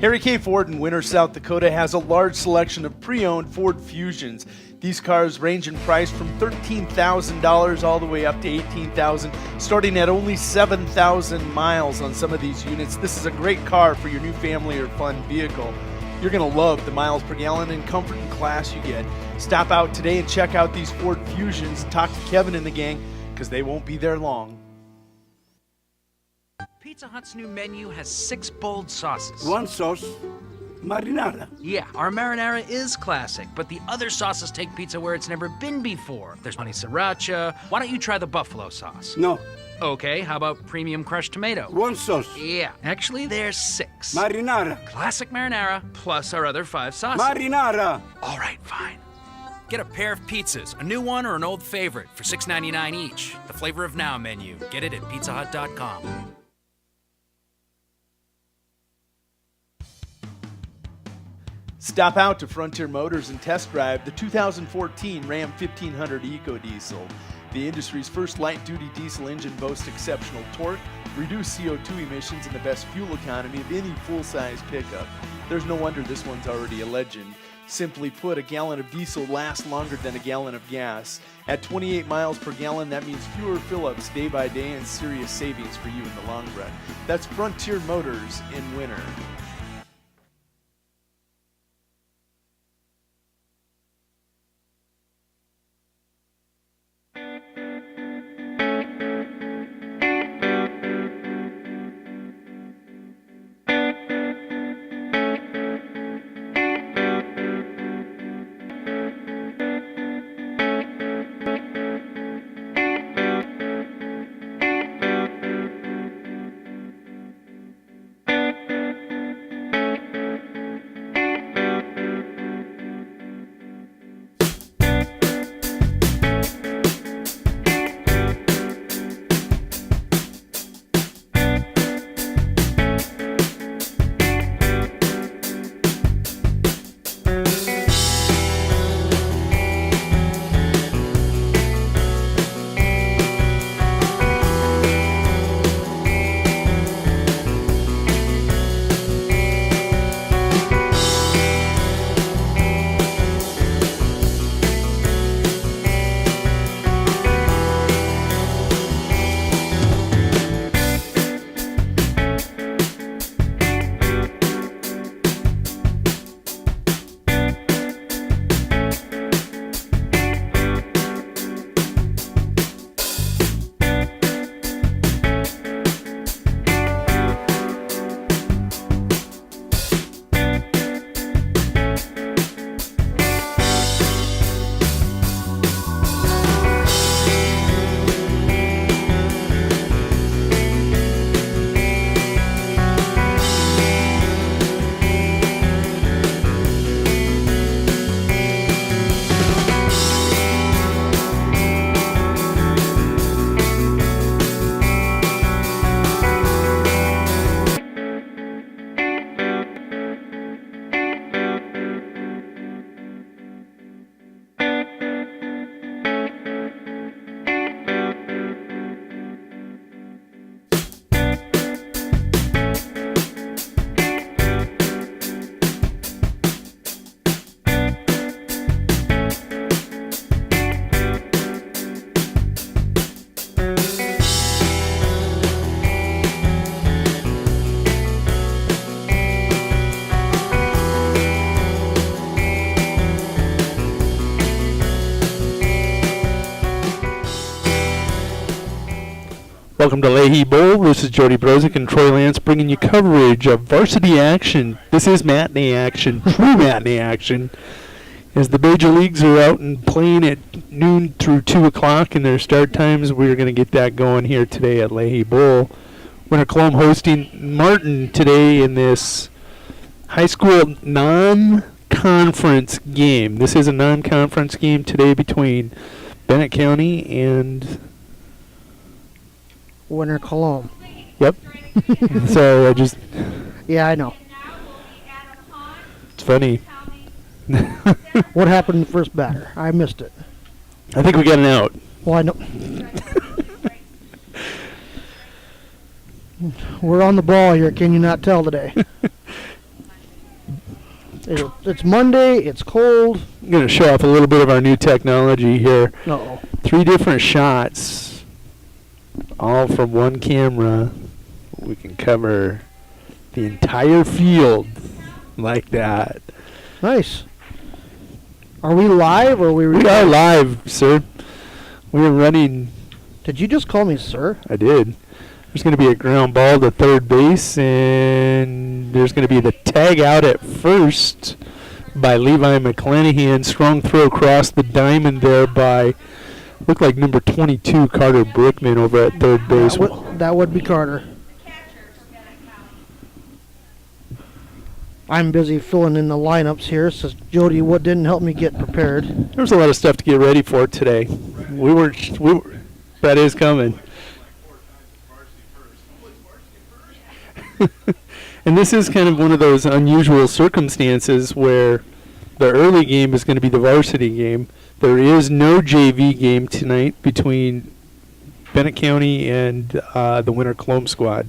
Harry K. Ford in Winter, South Dakota has a large selection of pre-owned Ford Fusions. These cars range in price from $13,000 all the way up to $18,000, starting at only 7,000 miles on some of these units. This is a great car for your new family or fun vehicle. You're going to love the miles per gallon and comfort and class you get. Stop out today and check out these Ford Fusions. Talk to Kevin and the gang, because they won't be there long. Pizza Hut's new menu has 6 bold sauces. One sauce, marinara. Yeah, our marinara is classic, but the other sauces take pizza where it's never been before. There's honey sriracha. Why don't you try the buffalo sauce? No. Okay, how about premium crushed tomato? One sauce. Yeah, actually there's 6. Marinara. Classic marinara, plus our other 5 sauces. Marinara. All right, fine. Get a pair of pizzas, a new one or an old favorite, for $6.99 each. The Flavor of Now menu. Get it at pizzahut.com. Stop out to Frontier Motors and test drive the 2014 Ram 1500 EcoDiesel. The industry's first light-duty diesel engine boasts exceptional torque, reduced CO2 emissions, and the best fuel economy of any full-size pickup. There's no wonder this one's already a legend. Simply put, a gallon of diesel lasts longer than a gallon of gas. At 28 miles per gallon, that means fewer fill-ups day by day and serious savings for you in the long run. That's Frontier Motors in winter. Welcome to Leahy Bowl. This is Jody Brozick and Troy Lance bringing you coverage of varsity action. This is matinee action, true matinee action, as the major leagues are out and playing at noon through 2 o'clock in their start times. We're going to get that going here today at Leahy Bowl. Winter Colome hosting Martin today in this high school non-conference game. This is a non-conference game today between Bennett County and Winter Colome. Yep. So I just... Yeah, I know. It's funny. What happened in the first batter? I missed it. I think we got an out. Well, I know. We're on the ball here. Can you not tell today? It's Monday. It's cold. I'm going to show off a little bit of our new technology here. Uh-oh. 3 different shots, all from one camera. We can cover the entire field like that. Nice. Are we live or are we? We are live, sir. We're running. Did you just call me sir? I did. There's going to be a ground ball to third base, and there's going to be the tag out at first by Levi McClanahan. Strong throw across the diamond there by, looked like number 22, Carter Brickman over at third base. That would be Carter. I'm busy filling in the lineups here, since Jody didn't help me get prepared. There's a lot of stuff to get ready for today. That is coming. And this is kind of one of those unusual circumstances where the early game is going to be the varsity game. There is no JV game tonight between Bennett County and the Winter Colome squad.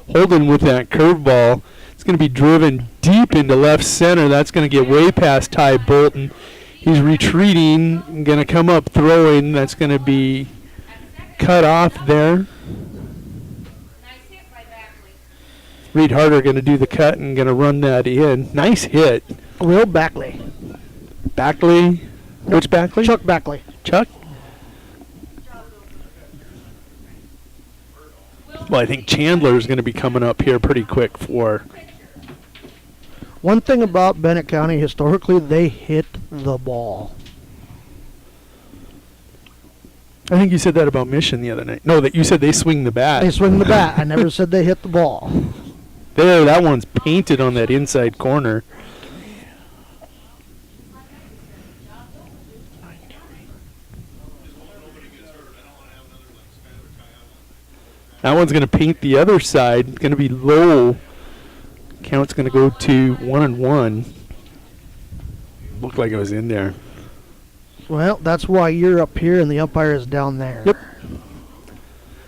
Holden with that curveball. It's going to be driven deep into left center. That's going to get way past Ty Bolton. He's retreating, going to come up throwing. That's going to be cut off there. Reed Harder going to do the cut and going to run that in. Nice hit. Will Backley. Backley? Which Backley? Chuck Backley. Chuck? Well, I think Chandler is going to be coming up here pretty quick for. One thing about Bennett County, historically, they hit the ball. I think you said that about Mission the other night. No, that you said they swing the bat. They swing the bat. I never said they hit the ball. There, that one's painted on that inside corner. That one's going to paint the other side. It's going to be low. Count's going to go to 1-1. Looked like it was in there. Well, that's why you're up here and the umpire is down there. Yep.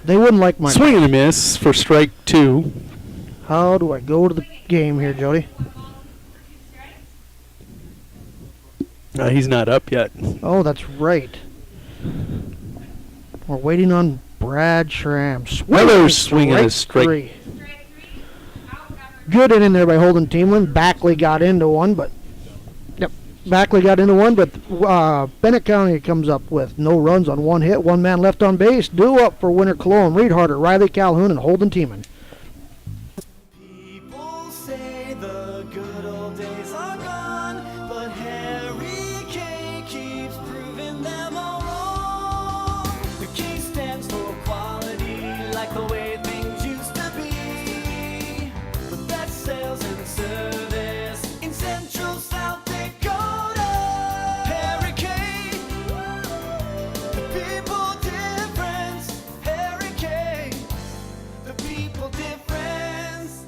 They wouldn't like my swing and a miss for strike 2. How do I go to the game here, Jody? He's not up yet. Oh, that's right. We're waiting on Brad Schramm. Another swing and a strike 3. Good inning there by Holden Teamland. Backley got into one, but Bennett County comes up with no runs on 1 hit, 1 man left on base. Due up for Winter Colome, Reed Harder, Riley Calhoun, and Holden Teeman. People say the good old days are gone, but Harry K keeps proving them all wrong. The K stands for quality, like the way things used to be. The best sales and service in Central South Dakota. Harry K, the people difference. Harry K, the people difference.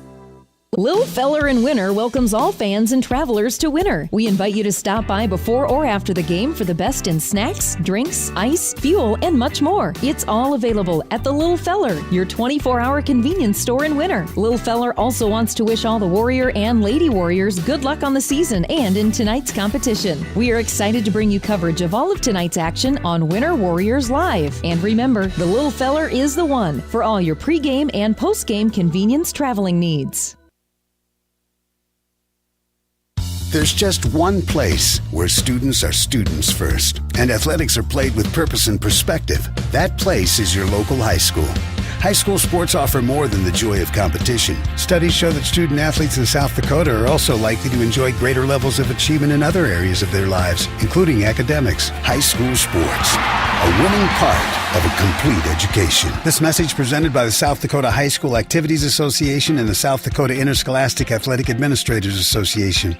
Lil Feller in Winter welcomes all fans and travelers to Winter. We invite you to stop by before or after the game for the best in snacks, drinks, ice, fuel, and much more. It's all available at the Lil Feller, your 24-hour convenience store in Winter. Lil Feller also wants to wish all the Warrior and Lady Warriors good luck on the season and in tonight's competition. We are excited to bring you coverage of all of tonight's action on Winter Warriors Live. And remember, the Lil Feller is the one for all your pregame and postgame convenience traveling needs. There's just one place where students are students first, and athletics are played with purpose and perspective. That place is your local high school. High school sports offer more than the joy of competition. Studies show that student athletes in South Dakota are also likely to enjoy greater levels of achievement in other areas of their lives, including academics. High school sports, a winning part of a complete education. This message presented by the South Dakota High School Activities Association and the South Dakota Interscholastic Athletic Administrators Association.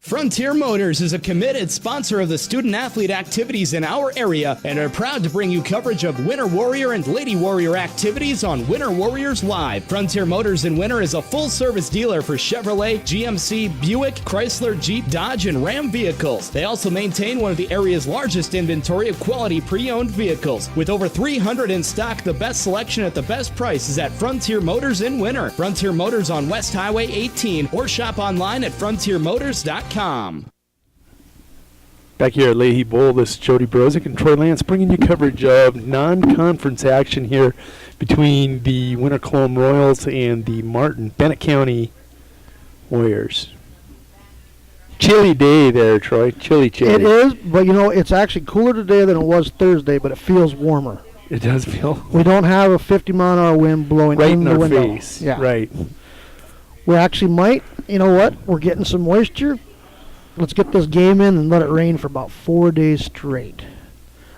Frontier Motors is a committed sponsor of the student-athlete activities in our area and are proud to bring you coverage of Winter Warrior and Lady Warrior activities on Winter Warriors Live. Frontier Motors in Winter is a full-service dealer for Chevrolet, GMC, Buick, Chrysler, Jeep, Dodge, and Ram vehicles. They also maintain one of the area's largest inventory of quality pre-owned vehicles. With over 300 in stock, the best selection at the best price is at Frontier Motors in Winter. Frontier Motors on West Highway 18 or shop online at frontiermotors.com. Back here at Leahy Bowl, this is Jody Brozick and Troy Lance bringing you coverage of non-conference action here between the Winter Colome Royals and the Bennett County Warriors. Chilly day there, Troy. Chilly. It is, but it's actually cooler today than it was Thursday, but it feels warmer. It does feel. We don't have a 50-mile-an-hour wind blowing right in the our window. face. Yeah. Right. We actually might. You know what? We're getting some moisture. Let's get this game in and let it rain for about 4 days straight.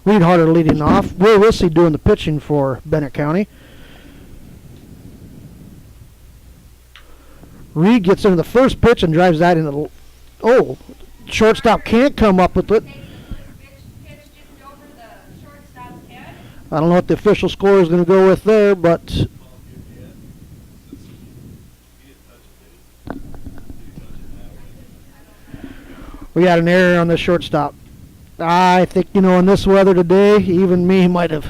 Reed Harder leading off. Will Rissy doing the pitching for Bennett County. Reed gets into the first pitch and drives that into the... shortstop can't come up with it. I don't know what the official score is going to go with there, but... we got an error on the shortstop. I think, in this weather today, even me might have...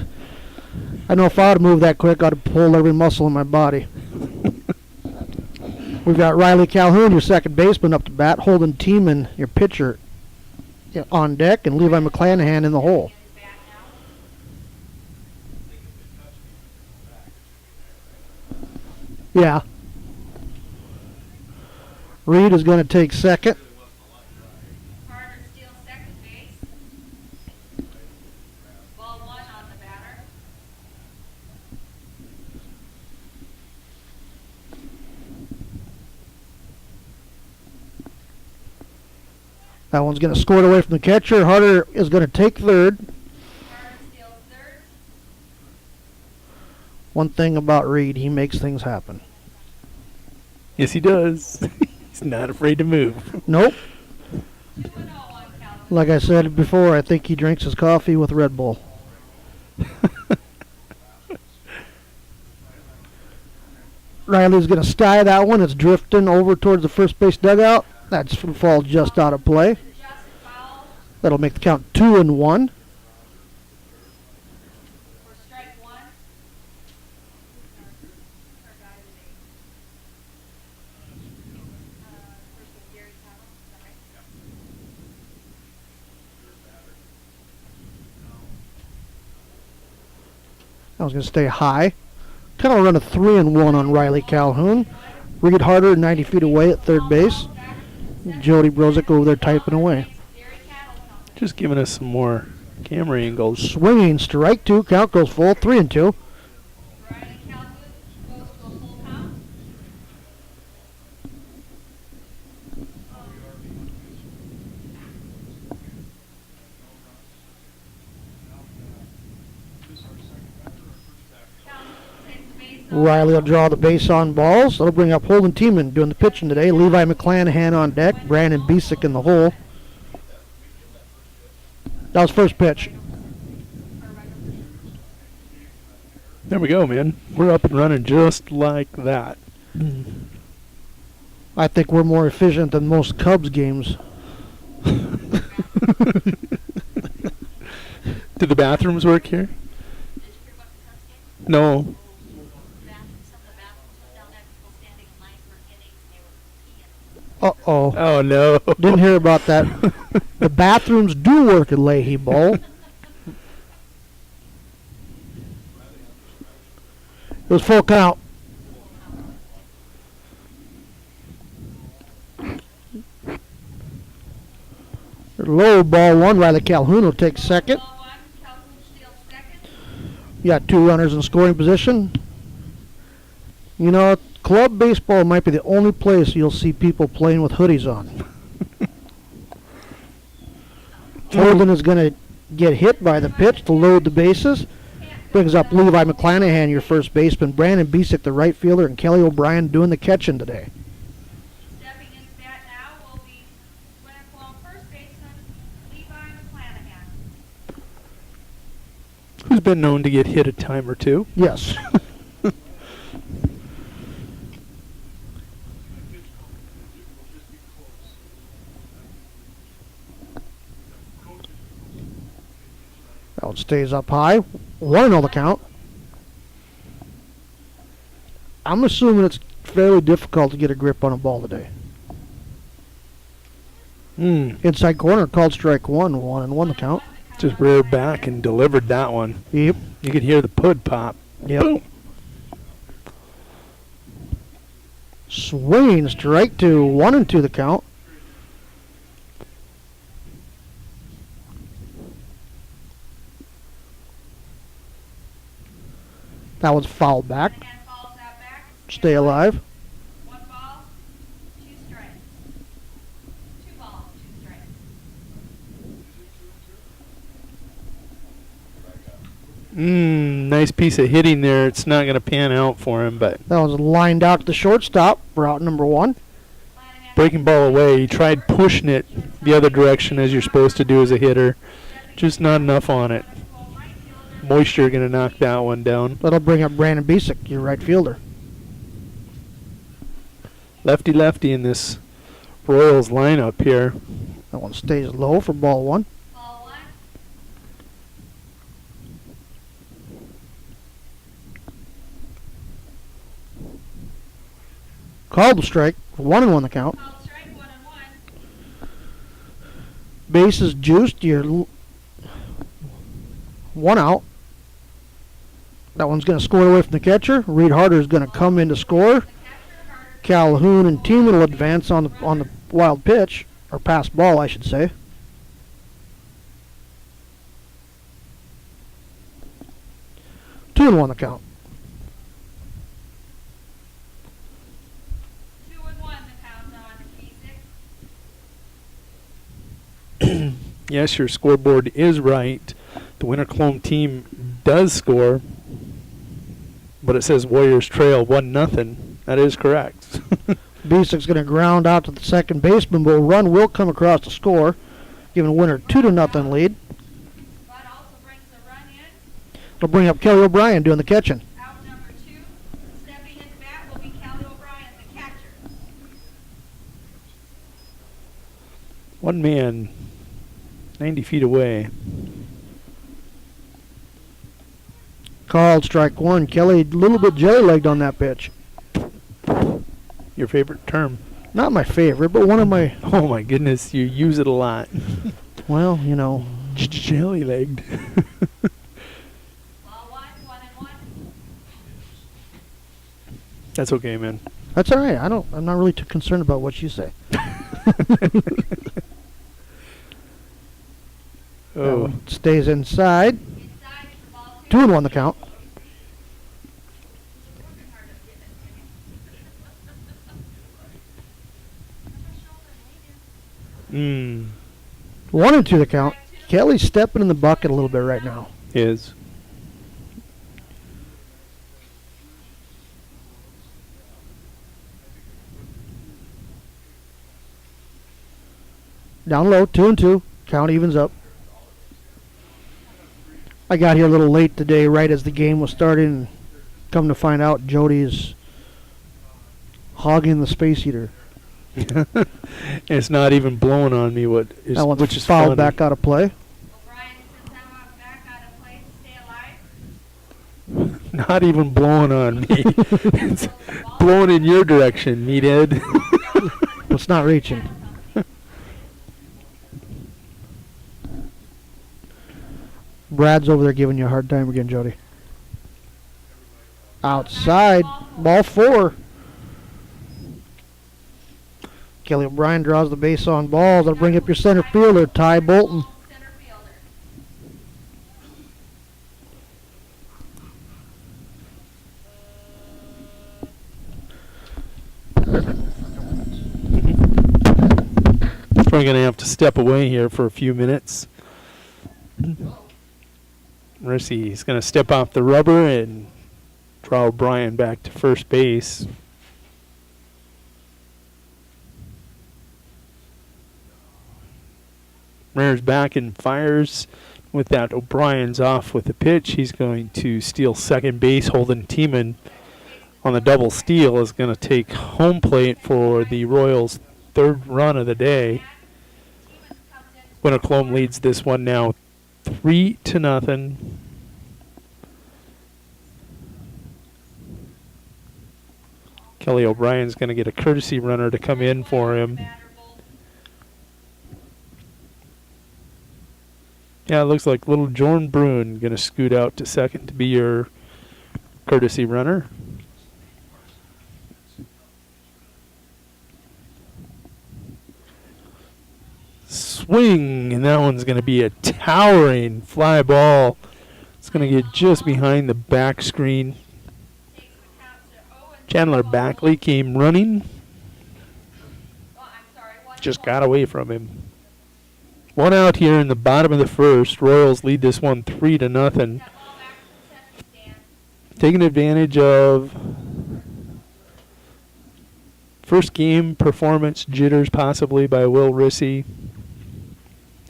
I know if I would have moved that quick, I'd have pulled every muscle in my body. We've got Riley Calhoun, your second baseman, up to bat. Holden Tiemann, your pitcher, on deck. And Levi McClanahan in the hole. Yeah. Reed is going to take second. That one's going to score it away from the catcher. Harder is going to take third. One thing about Reed, he makes things happen. Yes, he does. He's not afraid to move. Nope. Like I said before, I think he drinks his coffee with Red Bull. Riley's going to sky that one. It's drifting over towards the first base dugout. That's fall just out of play. That'll make the count 2-1. I was going to stay high. Kind of run a 3-1 on Riley Calhoun. Reed Harder 90 feet away at third base. Jody Brozick over there typing away. Just giving us some more camera angles. Swinging, strike two. Count goes full. 3-2. Riley will draw the base on balls. That'll bring up Holden Tiemann doing the pitching today. Levi McClanahan on deck. Brandon Bisick in the hole. That was first pitch. There we go, man. We're up and running just like that. I think we're more efficient than most Cubs games. Do the bathrooms work here? No. Uh-oh. Oh, no. Didn't hear about that. The bathrooms do work at Leahy Bowl. It was full count. Low ball one. Riley Calhoun will take second. You got two runners in scoring position. You know, club baseball might be the only place you'll see people playing with hoodies on. Holden is going to get hit by the pitch to load the bases. Brings up Levi McClanahan, your first baseman. Brandon Bisick, the right fielder, and Kelly O'Brien doing the catching today. Stepping into bat now will be Who's been known to get hit a time or two. Yes. That one stays up high. 1-0 the count. I'm assuming it's fairly difficult to get a grip on a ball today. Inside corner called strike 1. 1-1 the count. Just reared back and delivered that one. Yep. You could hear the pud pop. Yep. Boom. Swinging strike 2. 1-2 the count. That one's fouled back. Stay alive. 1 ball, 2 strikes. 2 balls, 2 strikes. Nice piece of hitting there. It's not going to pan out for him, but That was lined out to the shortstop for out number 1. breaking ball away. He tried pushing it the other direction as you're supposed to do as a hitter. Just not enough on it. Moisture going to knock that one down. That'll bring up Brandon Bisick, your right fielder. Lefty in this Royals lineup here. That one stays low for ball 1. Ball 1. Called the strike. 1-1 the count. Called strike 1-1. Bases juiced. You're 1 out. That one's going to score away from the catcher. Reed Harder is going to come in to score. Calhoun and Teeman will advance on the wild pitch, or pass ball, I should say. 2-1 the count. 2-1 the count on Basic. Yes, your scoreboard is right. The Winter Colome team does score, but it says Warriors trail 1-0. That is correct. Bisick's going to ground out to the second baseman, but a run will come across to score, giving Winter 2-0 lead. Bud also brings the run in. It'll bring up Kelly O'Brien doing the catching. Out number 2. Stepping in the bat will be Kelly O'Brien, the catcher. One man, 90 feet away. Called strike 1. Kelly a little bit jelly-legged on that pitch. Your favorite term. Not my favorite, but one of my, Oh my goodness, you use it a lot. well, you know. Jelly-legged. Ball 1, 1-1. That's okay, man. That's all right. I'm not really too concerned about what you say. That Oh, one stays inside. Inside for ball 2. 2-1 the count. mm, 1-2 the count. Kelly's stepping in the bucket a little bit right now. is. Down low, 2-2. Count evens up. I got here a little late today, right as the game was starting, and come to find out Jody's hogging the space heater. It's not even blowing on me, That one's which is fouled funny. back out of play. O'Brien sends that one back out of play to stay alive. Not even blowing on me. It's blowing in your direction, meathead. It's not reaching. Brad's over there giving you a hard time again, Jody. Outside, ball 4. Kelly O'Brien draws the base on balls. That'll bring up your center fielder, Ty Bolton. Center fielder. Probably going to have to step away here for a few minutes. He's going to step off the rubber and draw O'Brien back to first base. Mariners back and fires. With that, O'Brien's off with the pitch. He's going to steal second base. Holden Tiemann on the double steal is going to take home plate for the Royals' third run of the day. Winter Colome leads this one now 3-0. Kelly O'Brien's going to get a courtesy runner to come in for him. Yeah, it looks like little Jorn Bruin going to scoot out to second to be your courtesy runner. Swing, and that one's going to be a towering fly ball. It's going to get just behind the back screen. Chandler Backley came running. Just got away from him. One out here in the bottom of the first. Royals lead this one 3-0. Taking advantage of first game performance jitters possibly by Will Rissy.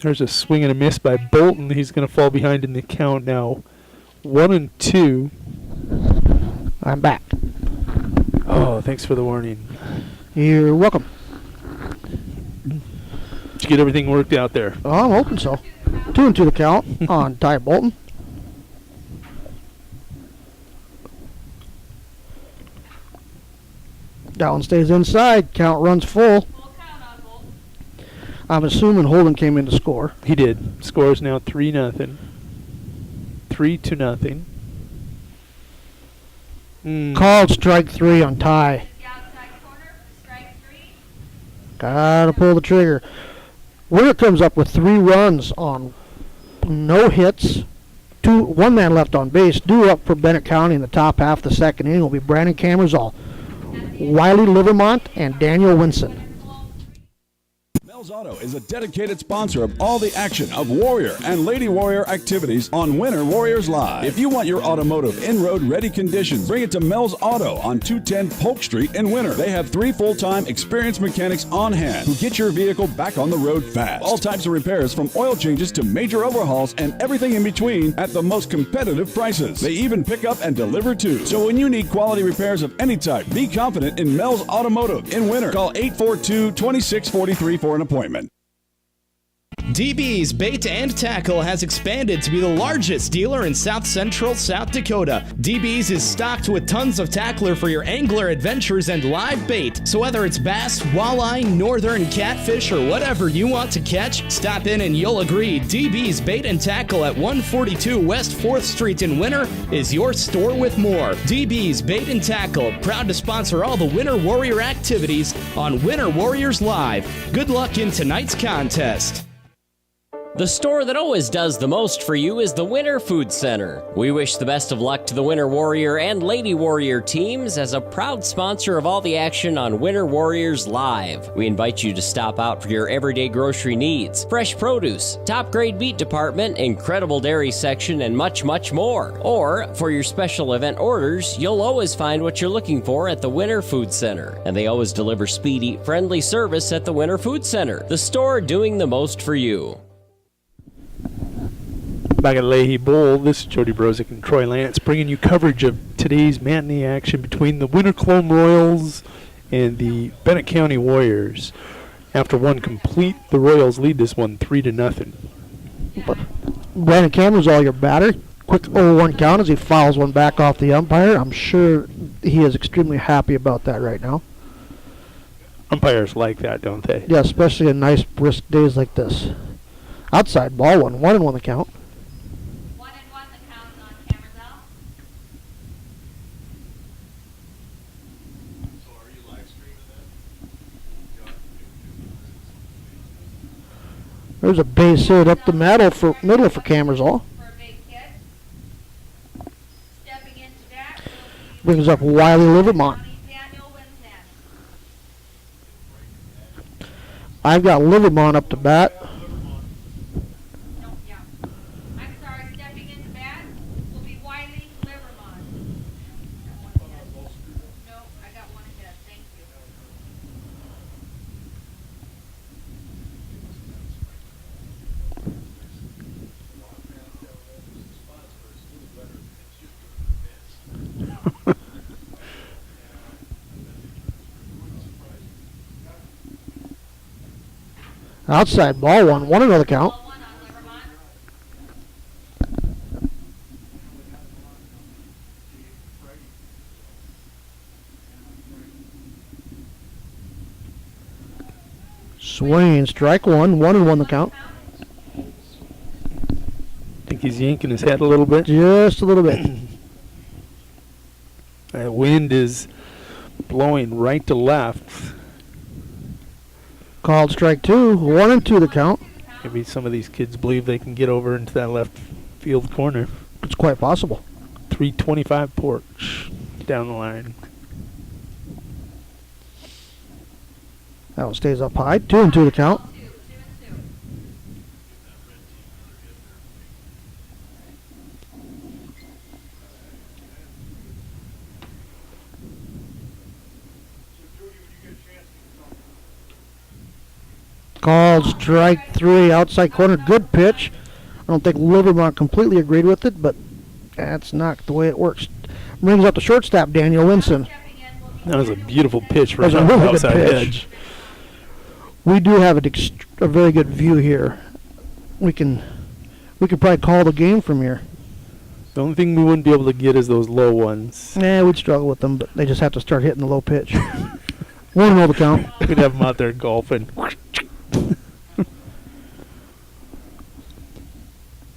There's a swing and a miss by Bolton. He's going to fall behind in the count now. 1-2. I'm back. Oh, thanks for the warning. You're welcome. Did you get everything worked out there? Oh, I'm hoping so. 2-2 the count on Ty Bolton. That one stays inside. Count runs full. I'm assuming Holden came in to score. He did. Score is now 3-0. 3-0. Called strike 3 on Ty. Gotta pull the trigger. Winner comes up with 3 runs on no hits. One man left on base. Due up for Bennett County in the top half of the second inning will be Brandon Camerzall, Wiley Livermont, and Daniel Winson. Mel's Auto is a dedicated sponsor of all the action of Warrior and Lady Warrior activities on Winter Warriors Live. If you want your automotive in-road ready conditions, bring it to Mel's Auto on 210 Polk Street in Winter. They have 3 full-time experienced mechanics on hand who get your vehicle back on the road fast. All types of repairs from oil changes to major overhauls and everything in between at the most competitive prices. They even pick up and deliver too. So when you need quality repairs of any type, be confident in Mel's Automotive in Winter. Call 842-2643 for an appointment. DB's Bait and Tackle has expanded to be the largest dealer in South Central South Dakota. DB's is stocked with tons of tackler for your angler adventures and live bait. So whether it's bass, walleye, northern catfish, or whatever you want to catch, stop in and you'll agree DB's Bait and Tackle at 142 West 4th Street in Winter is your store with more. DB's Bait and Tackle, proud to sponsor all the Winter Warrior activities on Winter Warriors Live. Good luck in tonight's contest. The store that always does the most for you is the Winter Food Center. We wish the best of luck to the Winter Warrior and Lady Warrior teams as a proud sponsor of all the action on Winter Warriors Live. We invite you to stop out for your everyday grocery needs, fresh produce, top grade meat department, incredible dairy section, and much, much more. Or, for your special event orders, you'll always find what you're looking for at the Winter Food Center. And they always deliver speedy, friendly service at the Winter Food Center, the store doing the most for you. Back at Leahy Bowl, this is Jody Brozick and Troy Lance bringing you coverage of today's matinee action between the Winter Colome Royals and the Bennett County Warriors. After one complete, the Royals lead this one 3-0. Brandon Cameron's all your batter. Quick 0-1 count as he fouls one back off the umpire. I'm sure he is extremely happy about that right now. Umpires like that, don't they? Yeah, especially in nice brisk days like this. Outside ball 1-1 the count. 1-1 the count on Camerzell. So are you live streaming that? There's a base hit up the middle for Camerzall. For a base hit. Stepping into that will be Brings up Wiley Livermont. Daniel Winson. I've got Livermont up to bat. I'm sorry, stepping into bat will be Wiley Livermont. No, I got one ahead. Thank you. Outside, ball one. 1-0 the count. Ball 1 on Livermont. Swing, strike one. 1-1 the count. Think he's yanking his head a little bit. Just a little bit. That wind is blowing right to left. Called strike 2. 1-2 the count. Maybe some of these kids believe they can get over into that left field corner. It's quite possible. 325 porch down the line. That one stays up high. 2-2 the count. 2-2. Called strike 3. Outside corner. Good pitch. I don't think Livermont completely agreed with it, but that's not the way it works. Brings up the shortstop, Daniel Winson. That was a beautiful pitch That was right a on the really good outside pitch. edge. We do have a very good view here. We could probably call the game from here. The only thing we wouldn't be able to get is those low ones. Nah, we'd struggle with them, but they just have to start hitting the low pitch. 1-0 the count. We'd have them out there golfing.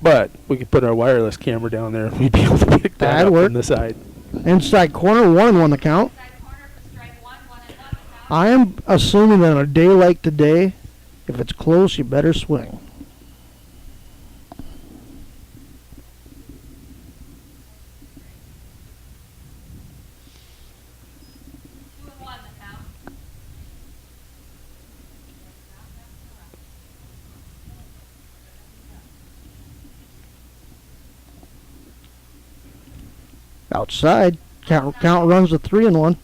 But we could put our wireless camera down there and we'd be able to pick that That'd up work. from the side. Inside corner, 1-1 the count. Inside corner for strike 1, 1-1 the count. I am assuming that on a day like today, if it's close, you better swing. Two and 1 the count. Outside, count runs to 3-1. 3-1.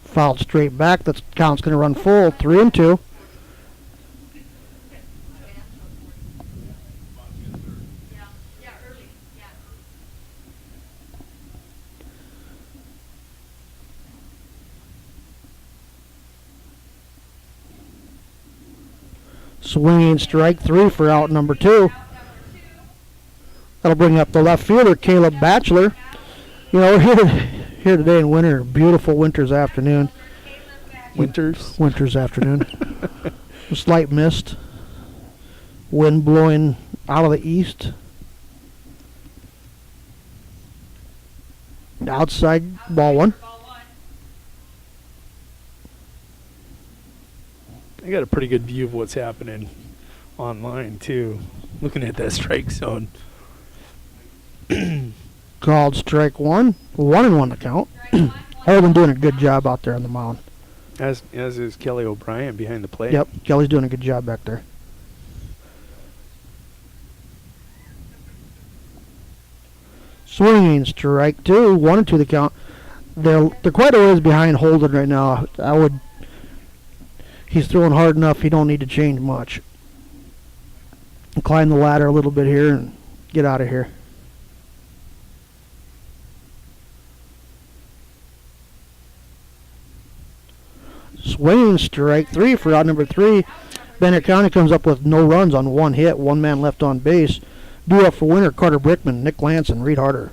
Fouled straight back. That count's going to run full. 3-2. Yeah, early. Yeah. Swinging strike 3 for out number 2. That'll bring up the left fielder, Caleb Batchelor. You know, we're here today in winter, beautiful winter's afternoon. Winter's afternoon. A slight mist. Wind blowing out of the east. Outside, ball 1. I got a pretty good view of what's happening online too. Looking at that strike zone. Called strike 1. 1-1 the count. Holden doing a good job out there on the mound. As is Kelly O'Brien behind the plate. Yep, Kelly's doing a good job back there. Swinging strike 2. 1-2 the count. They're quite a ways behind Holden right now. He's throwing hard enough. He don't need to change much. Climb the ladder a little bit here and get out of here. Swinging strike 3 for out number 3. Bennett County comes up with no runs on 1 hit, 1 man left on base. Due up for winner, Carter Brickman, Nick Lance, and Reed Harder.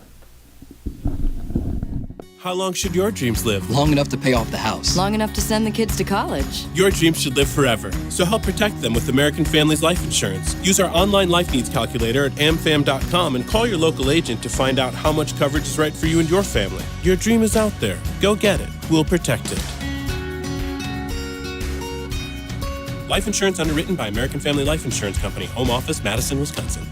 How long should your dreams live? Long enough to pay off the house. Long enough to send the kids to college. Your dreams should live forever. So help protect them with American Families Life Insurance. Use our online life needs calculator at amfam.com and call your local agent to find out how much coverage is right for you and your family. Your dream is out there. Go get it. We'll protect it. Life insurance underwritten by American Family Life Insurance Company. Home office, Madison, Wisconsin.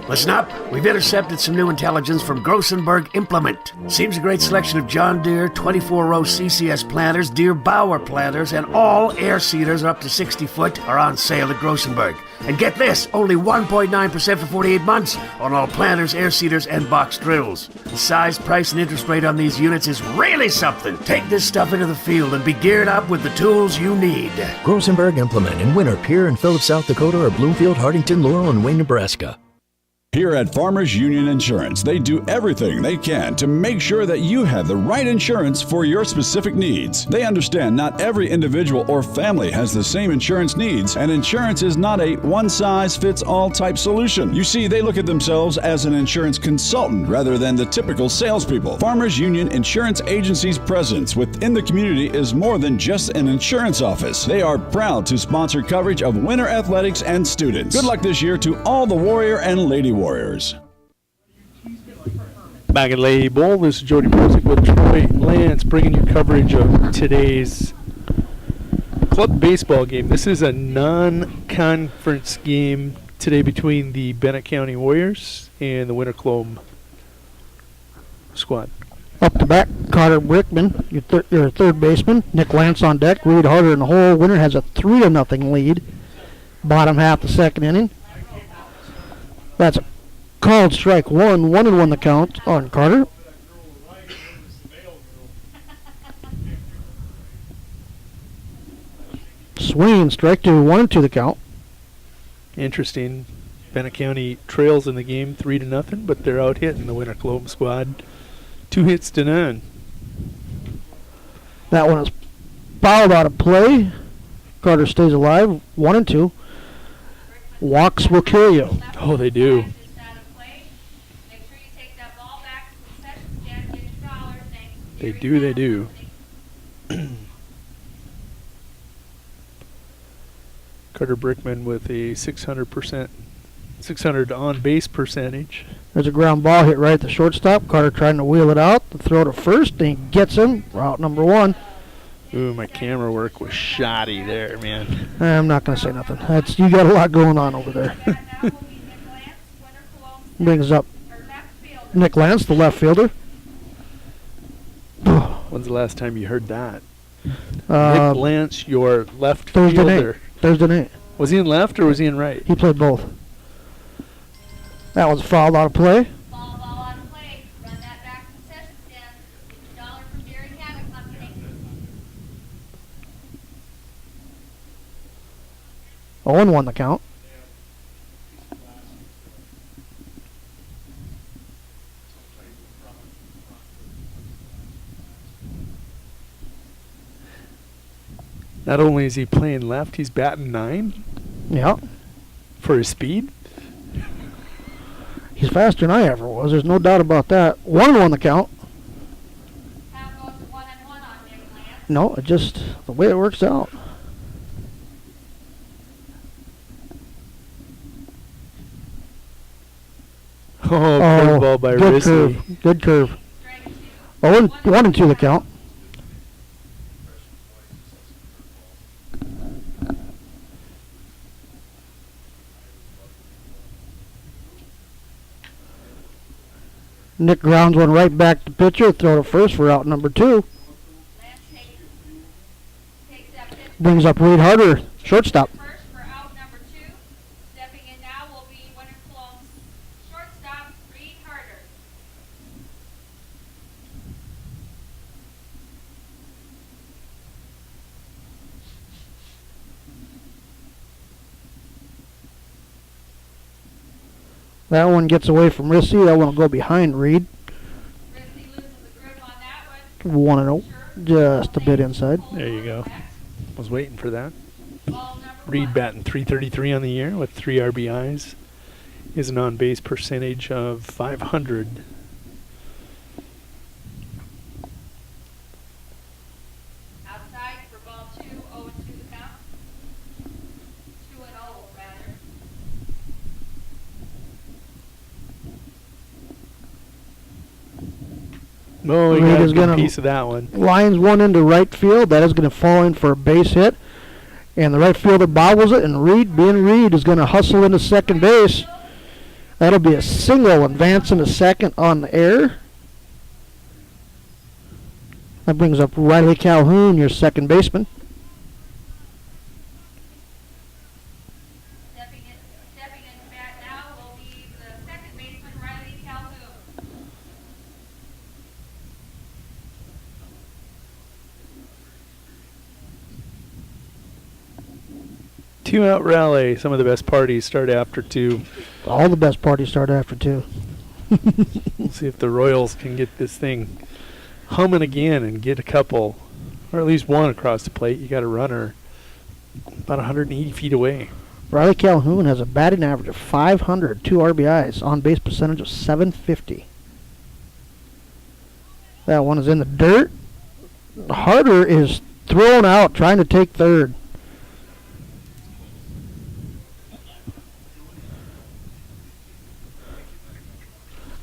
Listen up, we've intercepted some new intelligence from Grossenberg Implement. Seems a great selection of John Deere 24-row CCS planters, Deere Bauer planters, and all air seeders are up to 60 foot are on sale at Grossenberg. And get this, only 1.9% for 48 months on all planters, air seeders, and box drills. The size, price, and interest rate on these units is really something. Take this stuff into the field and be geared up with the tools you need. Grossenberg Implement in Winter, Pierre, and Phillips, South Dakota, or Bloomfield, Hardington, Laurel, and Wayne, Nebraska. Here at Farmers Union Insurance, they do everything they can to make sure that you have the right insurance for your specific needs. They understand not every individual or family has the same insurance needs, and insurance is not a one-size-fits-all type solution. You see, they look at themselves as an insurance consultant rather than the typical salespeople. Farmers Union Insurance Agency's presence within the community is more than just an insurance office. They are proud to sponsor coverage of winter athletics and students. Good luck this year to all the Warrior and Lady Warriors. Back at Leahy Bowl, this is Jody Brosick with Troy Lance bringing you coverage of today's club baseball game. This is a non-conference game today between the Bennett County Warriors and the Winter Colome squad. Up to bat, Carter Brickman, your third baseman. Nick Lance on deck. Reed Harder in the hole. Winter has a 3-0 lead. Bottom half the second inning. That's a called strike one. 1-1 the count on Carter. Swing, strike two, 1-2 the count. Interesting. Bennett County trails in the game 3-0, but they're out hitting the Winter Colome squad 2-0. That one is fouled out of play. Carter stays alive. 1-2. Walks will kill you. Oh, they do. They do. Carter Brickman with a 600 on base percentage. There's a ground ball hit right at the shortstop. Carter trying to wheel it out. The throw to first, and he gets him. Route number one. Ooh, my camera work was shoddy there, man. I'm not going to say nothing. You got a lot going on over there. Brings up Nick Lance, the left fielder. When's the last time you heard that? Nick Lance, your left Thursday fielder. Night. Thursday night. Was he in left or was he in right? He played both. That was fouled out of play. Ball out of play. Run that back to the concession stand. Get $1 from Dairy Cabin Company. 0-1 the count. Not only is he playing left, he's batting 9. Yeah. For his speed. He's faster than I ever was. There's no doubt about that. 1-1 the count. No, it just the way it works out. Oh, curveball by good Rissy. curve. Good curve. 1-2 the count. Nick grounds one right back to pitcher. Throw to first for out number 2. Brings up Reed Harder, shortstop. First for out number 2. Stepping in now will be Winter Colome's shortstop, Reed Harder. That one gets away from Rissy. That one will go behind Reed. Rissy loses the grip on that one. 1-0. Just a bit inside. There you go. Was waiting for that. Reed batting .333 on the year with 3 RBIs. He has an on-base percentage of .500. Outside for ball 2, 0-2 the count. 2-0 rather. No, he Reed got is a gonna good piece of that one. Lines one into right field. That is going to fall in for a base hit. And the right fielder bobbles it, and Reed, being Reed, is going to hustle into second base. That'll be a single, advancing to second on the air. That brings up Riley Calhoun, your second baseman. Stepping into bat now will be the second baseman, Riley Calhoun. 2-out rally. Some of the best parties start after 2. All the best parties start after 2. We'll see if the Royals can get this thing humming again and get a couple, or at least one across the plate. You got a runner about 180 feet away. Riley Calhoun has a batting average of 500, 2 RBIs, on base percentage of .750. That one is in the dirt. Harder is thrown out, trying to take third.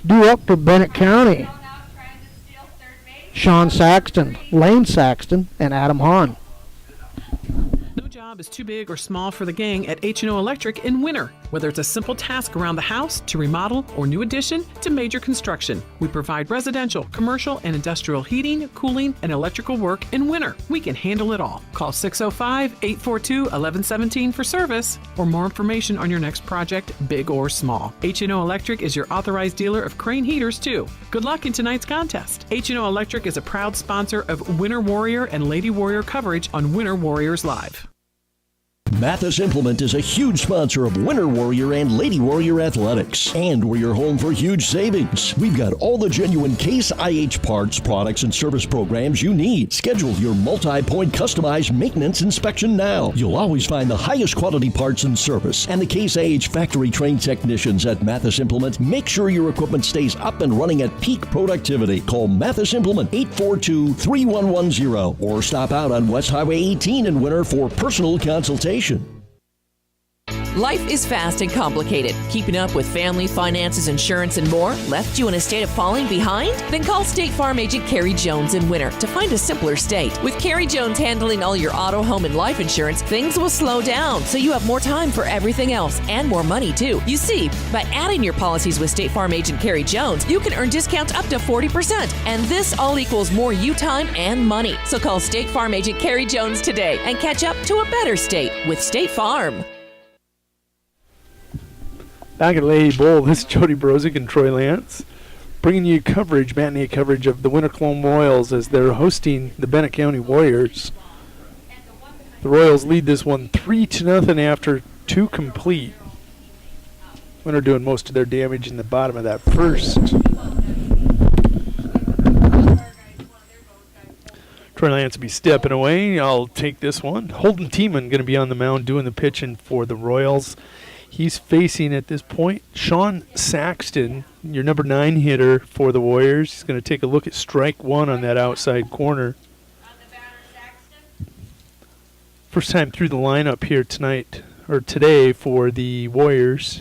Due up to Bennett County. Sean Saxton, Lane Saxton, and Adam Hahn. No job is too big or small for the gang at H&O Electric in winter. Whether it's a simple task around the house, to remodel, or new addition, to major construction, we provide residential, commercial, and industrial heating, cooling, and electrical work in winter. We can handle it all. Call 605-842-1117 for service or more information on your next project, big or small. H&O Electric is your authorized dealer of Crane heaters, too. Good luck in tonight's contest. H&O Electric is a proud sponsor of Winter Warrior and Lady Warrior coverage on Winter Warriors Live. Mathis Implement is a huge sponsor of Winter Warrior and Lady Warrior athletics, and we're your home for huge savings. We've got all the genuine Case IH parts, products, and service programs you need. Schedule your multi-point customized maintenance inspection now. You'll always find the highest quality parts and service, and the Case IH factory-trained technicians at Mathis Implement make sure your equipment stays up and running at peak productivity. Call Mathis Implement 842-3110 or stop out on West Highway 18 in Winter for personal consultation. Life is fast and complicated. Keeping up with family, finances, insurance, and more left you in a state of falling behind? Then call State Farm agent Carrie Jones in Winter to find a simpler state. With Carrie Jones handling all your auto, home, and life insurance, things will slow down so you have more time for everything else and more money too. You see, by adding your policies with State Farm agent Carrie Jones, you can earn discounts up to 40%. And this all equals more you time and money. So call State Farm agent Carrie Jones today and catch up to a better state with State Farm. Back at Leahy Bowl, this is Jody Brozick and Troy Lance, bringing you coverage, matinee coverage of the Winter Colome Royals as they're hosting the Bennett County Warriors. The Royals lead this one 3-0 after 2 complete. Winter doing most of their damage in the bottom of that first. Troy Lance will be stepping away. I'll take this one. Holden Tiemann going to be on the mound doing the pitching for the Royals. He's facing, at this point, Sean Saxton, your number 9 hitter for the Warriors. He's going to take a look at strike 1 on that outside corner. First time through the lineup here tonight, or today, for the Warriors.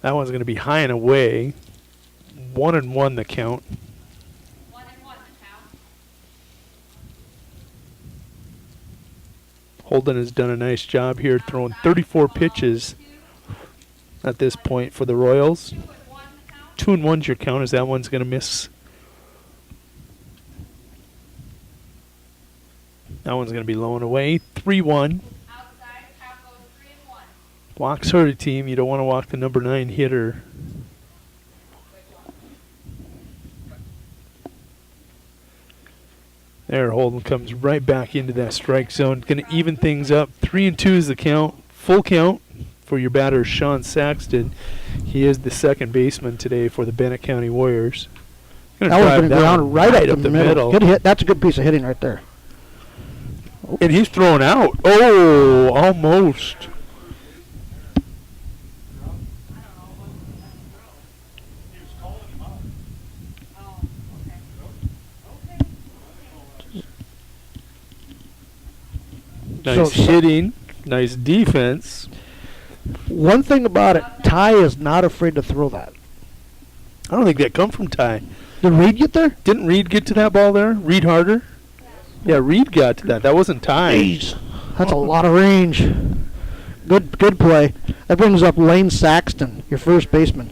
That one's going to be high and away. 1-1 the count. Holden has done a nice job here, throwing 34 pitches at this point for the Royals. 2-1's your count, as that one's going to miss. That one's going to be low and away. 3-1. Walks hurt a team. You don't want to walk the number 9 hitter. There, Holden comes right back into that strike zone. Going to even things up. 3-2 is the count. Full count for your batter, Sean Saxton. He is the second baseman today for the Bennett County Warriors. That one's going to ground right up the middle. Good hit. That's a good piece of hitting right there. And he's thrown out. Oh, almost. Nice hitting, nice defense. One thing about it, Ty is not afraid to throw that. I don't think that come from Ty. Did Reed get there? Didn't Reed get to that ball there? Reed Harder? Yeah, Reed got to that. That wasn't Ty. Jeez, that's a lot of range. Good play. That brings up Lane Saxton, your first baseman.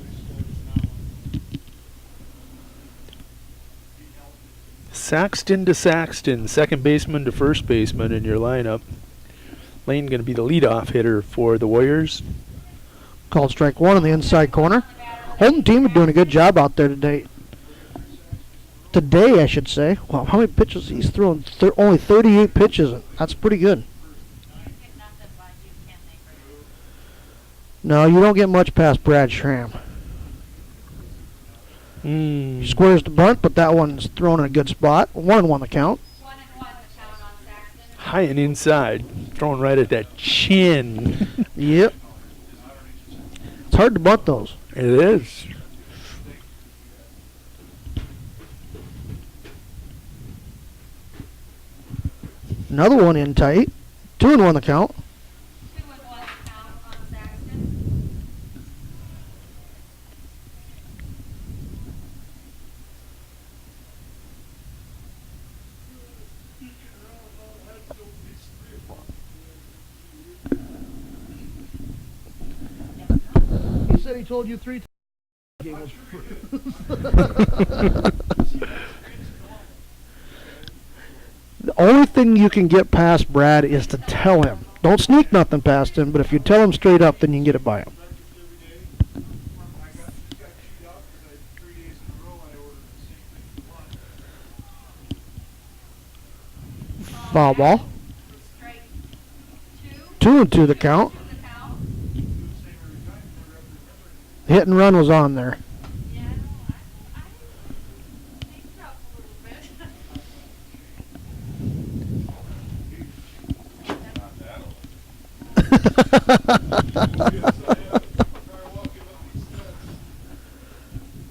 Saxton to Saxton, second baseman to first baseman in your lineup. Lane going to be the leadoff hitter for the Warriors. Called strike one on the inside corner. Home team are doing a good job out there today. Today, I should say. Wow, how many pitches he's thrown? Only 38 pitches. That's pretty good. No, you don't get much past Brad Schramm. He squares the bunt, but that one's thrown in a good spot. 1-1 the count. High and inside. Thrown right at that chin. Yep. It's hard to bunt those. It is. Another one in tight. 2-1 the count. He said he told you 3 times. The only thing you can get past Brad is to tell him. Don't sneak nothing past him, but if you tell him straight up, then you can get it by him. Foul ball. 2-2 the count. Hit and run was on there.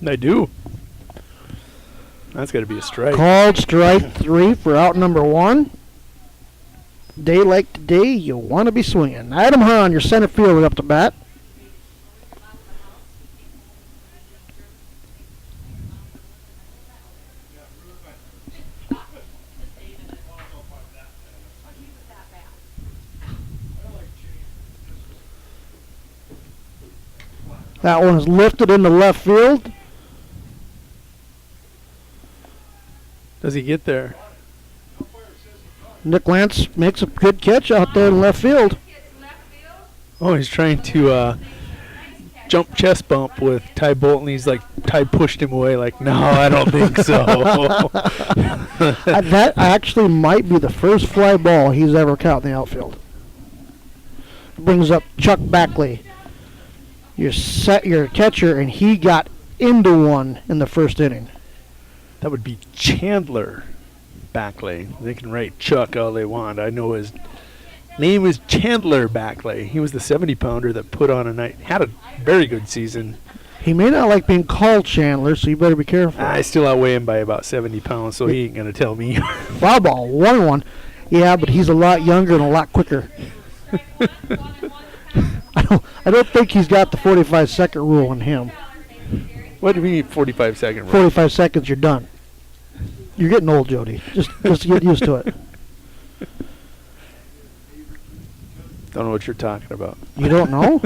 I do. That's got to be a strike. Called strike 3 for out number 1. Day like today, you want to be swinging. Adam Hahn, your center fielder, up to bat. That one is lifted into left field. Does he get there? Nick Lance makes a good catch out there in left field. Oh, he's trying to jump chest bump with Ty Bolton. He's like, Ty pushed him away like, no, I don't think so. That actually might be the first fly ball he's ever caught in the outfield. Brings up Chuck Backley, your catcher, and he got into one in the first inning. That would be Chandler Backley. They can write Chuck all they want. I know his name is Chandler Backley. He was the 70-pounder that put on a night, had a very good season. He may not like being called Chandler, so you better be careful. I still outweigh him by about 70 pounds, so he ain't going to tell me. Foul ball, 1-1. Yeah, but he's a lot younger and a lot quicker. I don't think he's got the 45-second rule on him. What do you mean 45-second rule? 45 seconds, you're done. You're getting old, Jody. Just get used to it. Don't know what you're talking about. You don't know?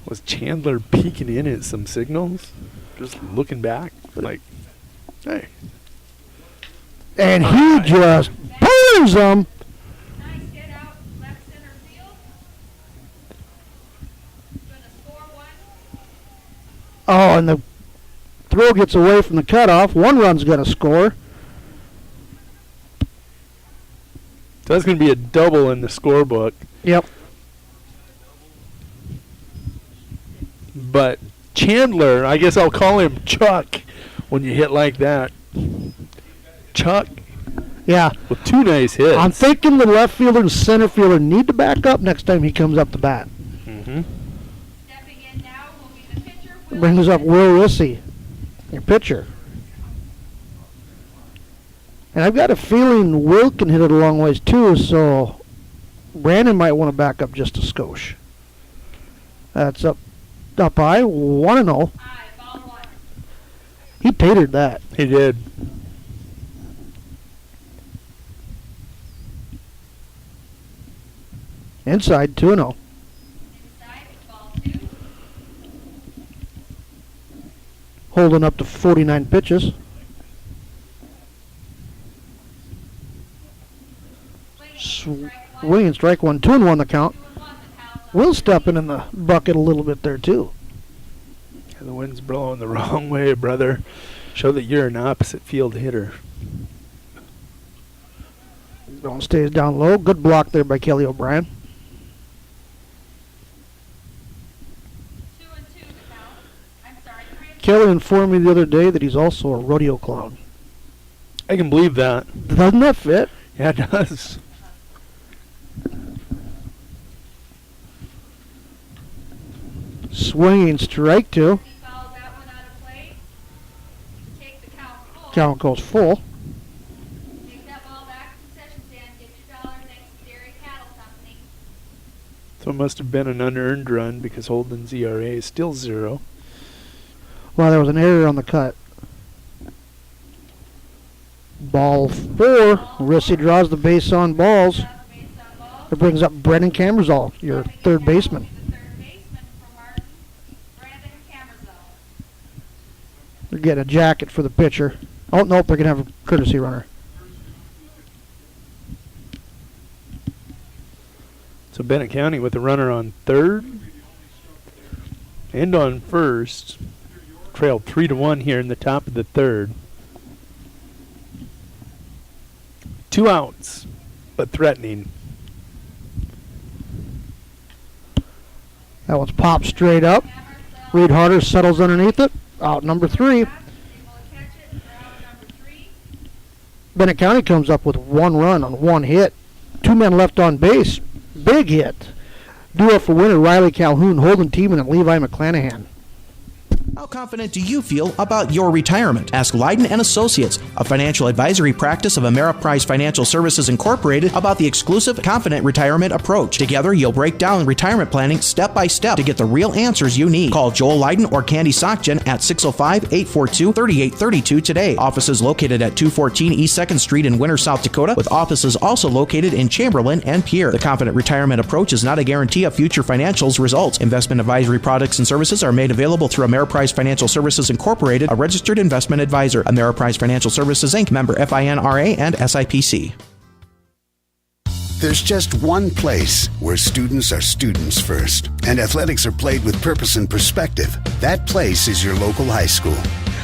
Was Chandler peeking in at some signals? Just looking back, like, hey. And he just burns them. Oh, and the throw gets away from the cutoff. 1 run's going to score. So that's going to be a double in the scorebook. Yep. But Chandler, I guess I'll call him Chuck when you hit like that. Chuck. Yeah. With 2 nice hits. I'm thinking the left fielder and center fielder need to back up next time he comes up to bat. Mm-hmm. Brings up Will Rissy, your pitcher. And I've got a feeling Will can hit it a long ways too, so Brandon might want to back up just a skosh. That's up high, 1-0. He tatered that. He did. Inside 2-0. Holding up to 49 pitches. Swing and strike one. 2-1 the count. Will stepping in the bucket a little bit there too. Yeah, the wind's blowing the wrong way, brother. Show that you're an opposite field hitter. Ball stays down low. Good block there by Kelly O'Brien. Kelly informed me the other day that he's also a rodeo clown. I can believe that. Doesn't that fit? Yeah, it does. Swinging strike two. Count goes full. So it must have been an unearned run because Holden's ERA is still 0. Well, there was an error on the cut. Ball 4. Rissy draws the base on balls. It brings up Brendan Camerzall, your third baseman. They're getting a jacket for the pitcher. Oh, nope, they're going to have a courtesy runner. So Bennett County with a runner on third and on first. Trail 3-1 here in the top of the third. 2 outs, but threatening. That one's popped straight up. Reed Harder settles underneath it. Out number 3. Bennett County comes up with 1 run on 1 hit. 2 men left on base. Big hit. Duo for winner Riley Calhoun, Holden Tiemann, and Levi McClanahan. How confident do you feel about your retirement? Ask Leiden & Associates, a financial advisory practice of Ameriprise Financial Services Incorporated, about the exclusive Confident Retirement approach. Together, you'll break down retirement planning step by step to get the real answers you need. Call Joel Leiden or Candy Sockjen at 605-842-3832 today. Offices located at 214 East 2nd Street in Winter, South Dakota, with offices also located in Chamberlain and Pierre. The Confident Retirement approach is not a guarantee of future financials results. Investment advisory products and services are made available through Ameriprise Financial Services Incorporated, a registered investment advisor. Ameriprise Financial Services Inc., member FINRA and SIPC. There's just one place where students are students first, and athletics are played with purpose and perspective. That place is your local high school.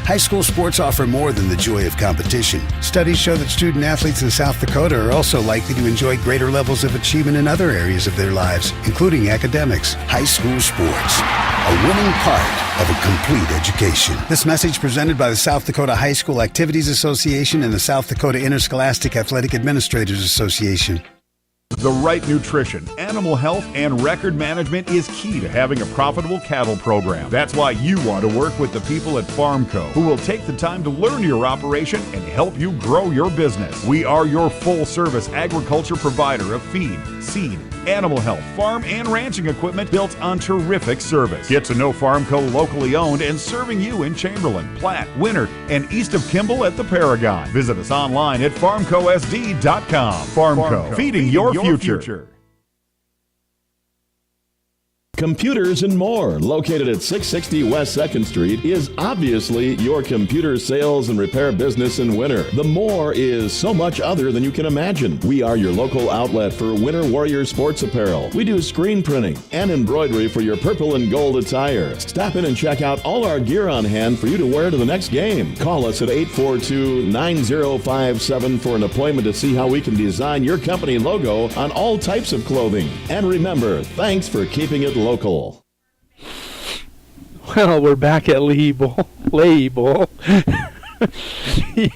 High school sports offer more than the joy of competition. Studies show that student athletes in South Dakota are also likely to enjoy greater levels of achievement in other areas of their lives, including academics. High school sports, a winning part of a complete education. This message presented by the South Dakota High School Activities Association and the South Dakota Interscholastic Athletic Administrators Association. The right nutrition, animal health, and record management is key to having a profitable cattle program. That's why you want to work with the people at Farmco, who will take the time to learn your operation and help you grow your business. We are your full-service agriculture provider of feed, seed, animal health, farm, and ranching equipment built on terrific service. Get to know Farmco locally owned and serving you in Chamberlain, Platte, Winter, and east of Kimball at the Paragon. Visit us online at farmcosd.com. Farmco, feeding your future. Computers and More, located at 660 West 2nd Street, is obviously your computer sales and repair business in winter. The More is so much other than you can imagine. We are your local outlet for Winter Warrior sports apparel. We do screen printing and embroidery for your purple and gold attire. Stop in and check out all our gear on hand for you to wear to the next game. Call us at 842-9057 for an appointment to see how we can design your company logo on all types of clothing. And remember, thanks for keeping it local. Well, we're back at Leahy Bowl. Leahy Bowl. It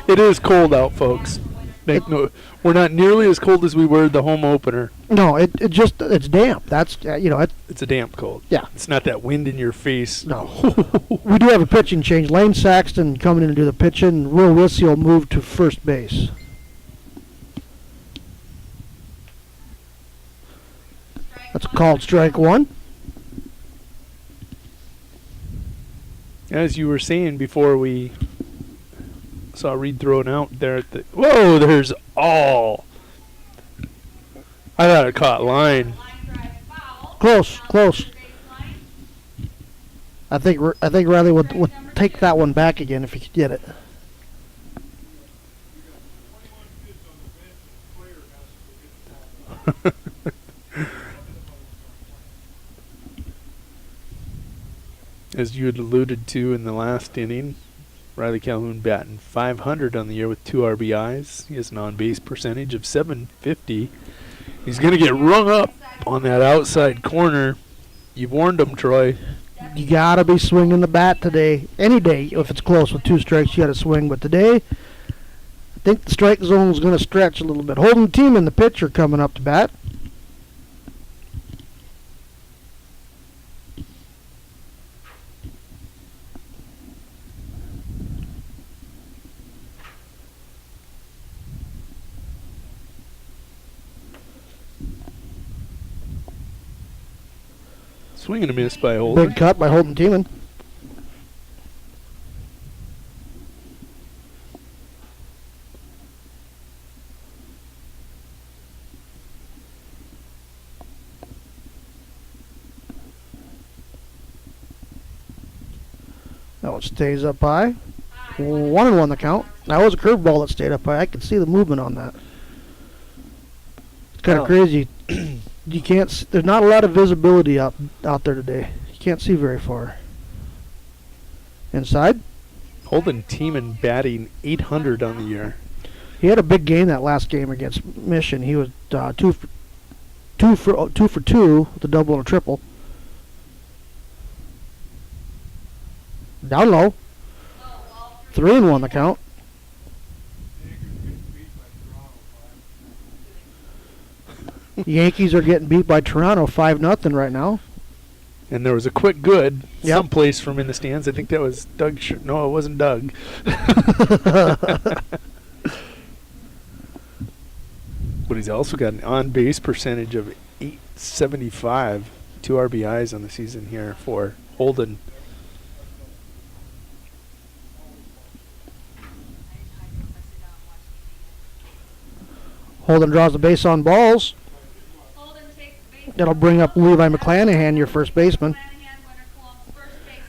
is cold out, folks. We're not nearly as cold as we were the home opener. No, it's damp. That's it's a damp cold. Yeah, it's not that wind in your face. No. We do have a pitching change. Lane Saxton coming in to do the pitching. Will Rissy will move to first base. That's called strike one. As you were saying before we saw Reed thrown out there at the... Whoa, there's all. I thought it caught line. Close. I think Riley would take that one back again if he could get it. As you had alluded to in the last inning, Riley Calhoun batting .500 on the year with 2 RBIs. He has an on-base percentage of .750. He's going to get rung up on that outside corner. You've warned him, Troy. You got to be swinging the bat today. Any day, if it's close with 2 strikes, you got to swing. But today, I think the strike zone is going to stretch a little bit. Holden Tiemann, the pitcher, coming up to bat. Swing and a miss by Holden. Big cut by Holden Tiemann. That one stays up high. 1-1 the count. That was a curveball that stayed up high. I could see the movement on that. It's kind of crazy. You can't. There's not a lot of visibility out there today. You can't see very far. Inside. Holden Tiemann batting .800 on the year. He had a big game that last game against Mission. He was 2 for 2 with a double and a triple. Down low. 3-1 the count. Yankees are getting beat by Toronto 5-0 right now. And there was a quick good someplace from in the stands. I think that was Doug. No, it wasn't Doug. But he's also got an on-base percentage of .875. 2 RBIs on the season here for Holden. Holden draws the base on balls. That'll bring up Levi McClanahan, your first baseman.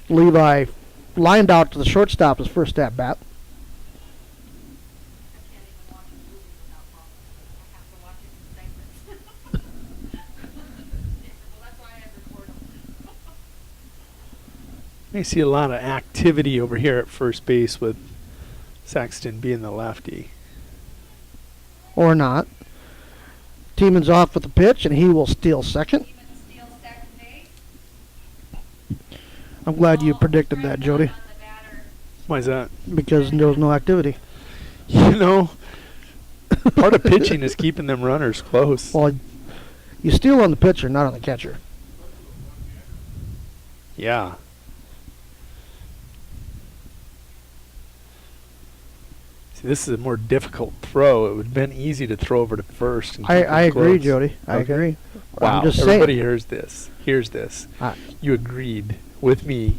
Levi lined out to the shortstop his first at bat. I see a lot of activity over here at first base with Saxton being the lefty. Or not. Tiemann's off with the pitch, and he will steal second. I'm glad you predicted that, Jody. Why is that? Because there was no activity. You know, part of pitching is keeping them runners close. Well, you steal on the pitcher, not on the catcher. Yeah. See, this is a more difficult throw. It would have been easy to throw over to first. And I agree, Jody. I agree. Wow. I'm just Everybody saying. hears this. Here's this. You agreed with me.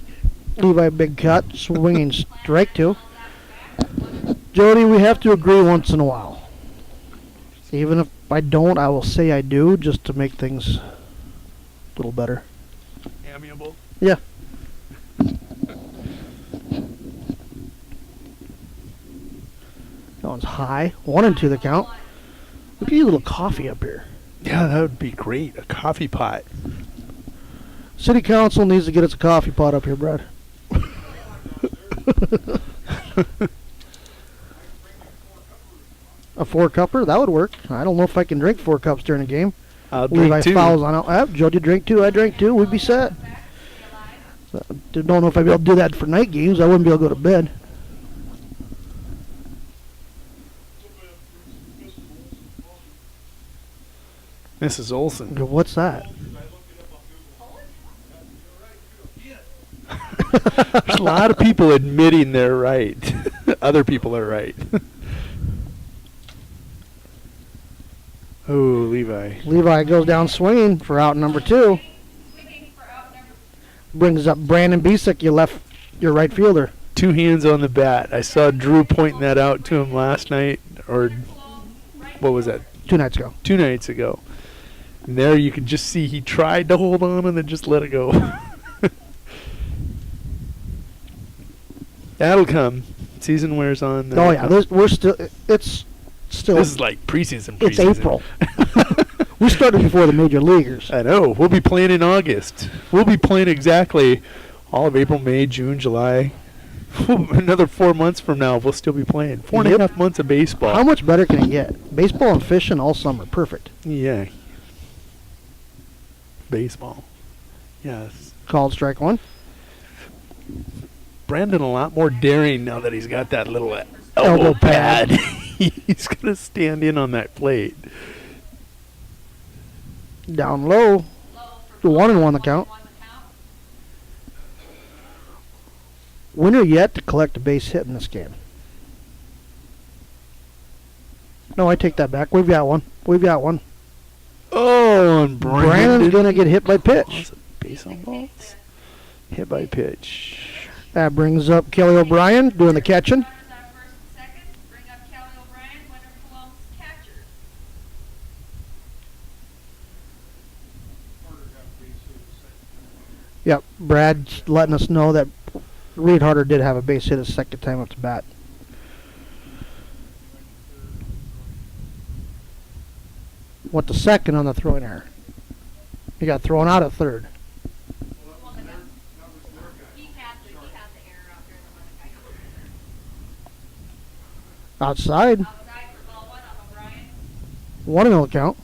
Levi, big cut, swinging strike 2. Jody, we have to agree once in a while. Even if I don't, I will say I do, just to make things a little better. Amiable? Yeah. That one's high. 1-2 the count. Look at you, little coffee up here. Yeah, that would be great. A coffee pot. City Council needs to get us a coffee pot up here, Brad. A 4-cupper? That would work. I don't know if I can drink 4 cups during a game. I'll drink 2. Fouls on. Jody drank 2. I drank 2. We'd be set. So, don't know if I'd be able to do that for night games. I wouldn't be able to go to bed. Mrs. Olson. What's that? There's a lot of people admitting they're right. Other people are right. Oh, Levi. Levi goes down swinging for out number 2. Brings up Brandon Bisick, your left Your right fielder. 2 hands on the bat. I saw Drew pointing that out to him last night, or what was that? 2 nights ago. 2 nights ago. And there you can just see he tried to hold on and then just let it go. That'll come. Season wears on. Oh yeah, we're still. It's still. This is like preseason. It's April. We started before the major leaguers. I know. We'll be playing in August. We'll be playing exactly all of April, May, June, July. Another 4 months from now, we'll still be playing. 4.5 months of baseball. How much better can it get? Baseball and fishing all summer. Perfect. Yeah. Baseball. Yes. Called strike one. Brandon a lot more daring now that he's got that little elbow pad. He's going to stand in on that plate. Down low. 1-1 the count. Winner yet to collect a base hit in this game. No, I take that back. We've got one. Oh, and Brandon's going to get hit by pitch. Base on balls. Hit by pitch. That brings up Kelly O'Brien doing the catching. Yep, Brad's letting us know that Reed Harder did have a base hit his second time up to bat. What the second on the throwing error? He got thrown out at third. Outside. 1-0 count.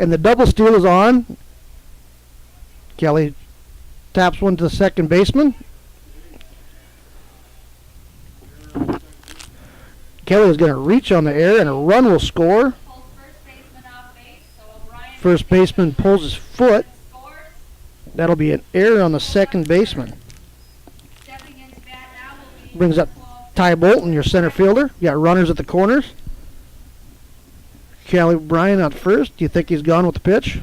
And the double steal is on. Kelly taps one to the second baseman. Kelly is going to reach on the air and a run will score. First baseman pulls his foot. That'll be an error on the second baseman. Brings up Ty Bolton, your center fielder. You got runners at the corners. Kelly O'Brien at first. Do you think he's gone with the pitch?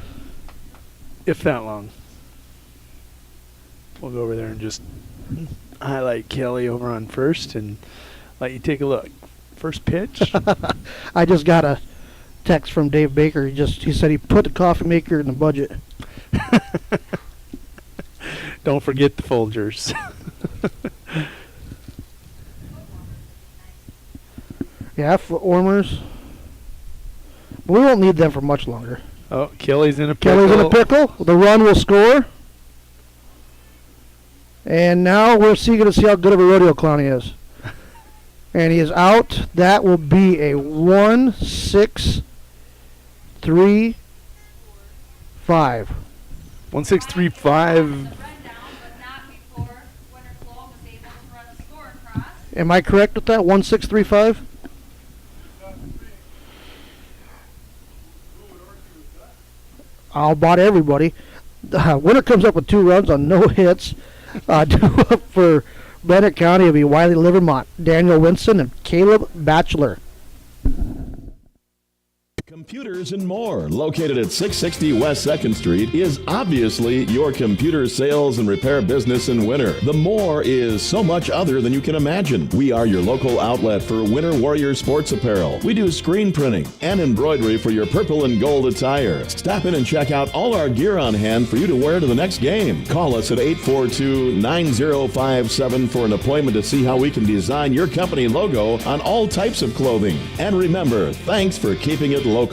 If that long. We'll go over there and just highlight Kelly over on first and let you take a look. First pitch. I just got a text from Dave Baker. He said he put the coffee maker in the budget. Don't forget the Folgers. Yeah, foot warmers. But we won't need them for much longer. Oh, Kelly's in a pickle. Kelly's in a pickle. The run will score. And now we're going to see how good of a rodeo clown he is. And he is out. That will be a 1-6-3-5. 1-6-3-5. Am I correct with that? 1-6-3-5? I'll bot everybody. Winner comes up with 2 runs on no hits. Due up for Bennett County will be Wiley Livermont, Daniel Winson, and Caleb Batchelor. Computers and More, located at 660 West 2nd Street, is obviously your computer sales and repair business in winter. The More is so much other than you can imagine. We are your local outlet for Winter Warrior sports apparel. We do screen printing and embroidery for your purple and gold attire. Stop in and check out all our gear on hand for you to wear to the next game. Call us at 842-9057 for an appointment to see how we can design your company logo on all types of clothing. And remember, thanks for keeping it local.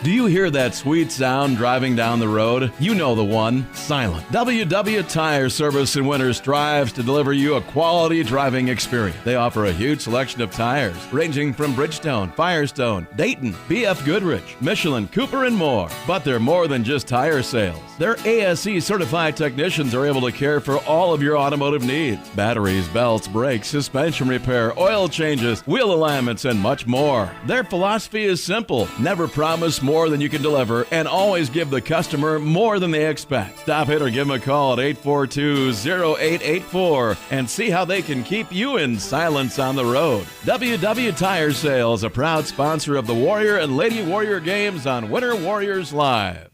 Do you hear that sweet sound driving down the road? You know the one, silent. WW Tire Service in Winter strives to deliver you a quality driving experience. They offer a huge selection of tires, ranging from Bridgestone, Firestone, Dayton, BF Goodrich, Michelin, Cooper, and more. But they're more than just tire sales. Their ASE certified technicians are able to care for all of your automotive needs. Batteries, belts, brakes, suspension repair, oil changes, wheel alignments, and much more. Their philosophy is simple. Never promise more more than you can deliver and always give the customer more than they expect. Stop in or give them a call at 842-0884 and see how they can keep you in silence on the road. WW Tire Sales, a proud sponsor of the Warrior and Lady Warrior games on Winter Warriors Live.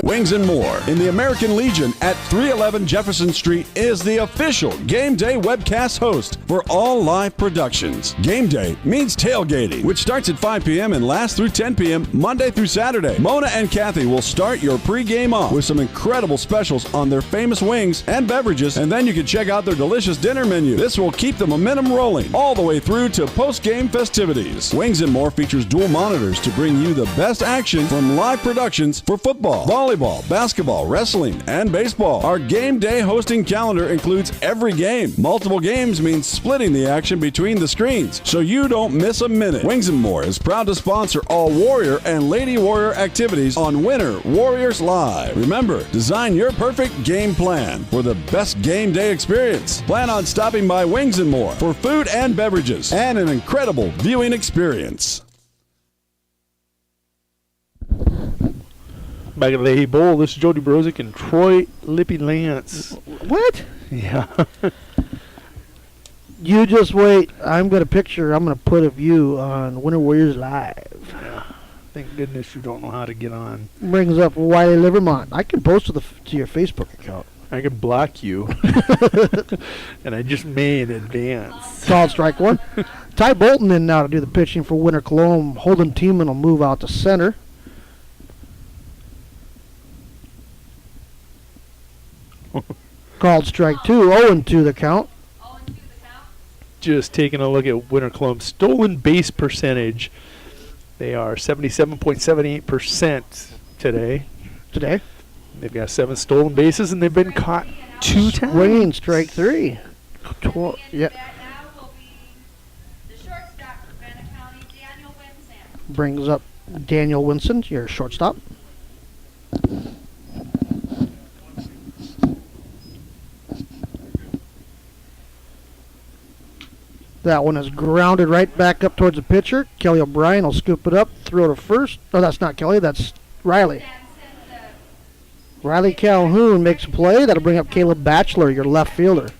Wings and More in the American Legion at 311 Jefferson Street is the official Game Day webcast host for all live productions. Game Day means tailgating, which starts at 5 p.m. and lasts through 10 p.m. Monday through Saturday. Mona and Kathy will start your pregame off with some incredible specials on their famous wings and beverages, and then you can check out their delicious dinner menu. This will keep the momentum rolling all the way through to post-game festivities. Wings and More features dual monitors to bring you the best action from live productions for football, volleyball, basketball, wrestling, and baseball. Our game day hosting calendar includes every game. Multiple games means splitting the action between the screens, so you don't miss a minute. Wings and More is proud to sponsor all Warrior and Lady Warrior activities on Winter Warriors Live. Remember, design your perfect game plan for the best game day experience. Plan on stopping by Wings and More for food and beverages and an incredible viewing experience. Back at Leahy Bowl, this is Jody Brozick and Troy Lippy-Lance. What? Yeah. You just wait. I'm going to put a view on Winter Warriors Live. Yeah. Thank goodness you don't know how to get on. Brings up Wiley Livermont. I can post to your Facebook account. I can block you. And I just may in advance. Called strike one. Ty Bolton in now to do the pitching for Winter Colome. Holden Tiemann will move out to center. Called strike two, 0-2 the count. Just taking a look at Winter Colome's stolen base percentage. They are 77.78% today. They've got 7 stolen bases, and they've been caught 2 times. Swinging strike 3. Yeah. Brings up Daniel Winson, your shortstop. That one is grounded right back up towards the pitcher. Kelly O'Brien will scoop it up, throw to first. Oh, that's not Kelly, that's Riley. Riley Calhoun makes a play. That'll bring up Caleb Batchelor, your left fielder.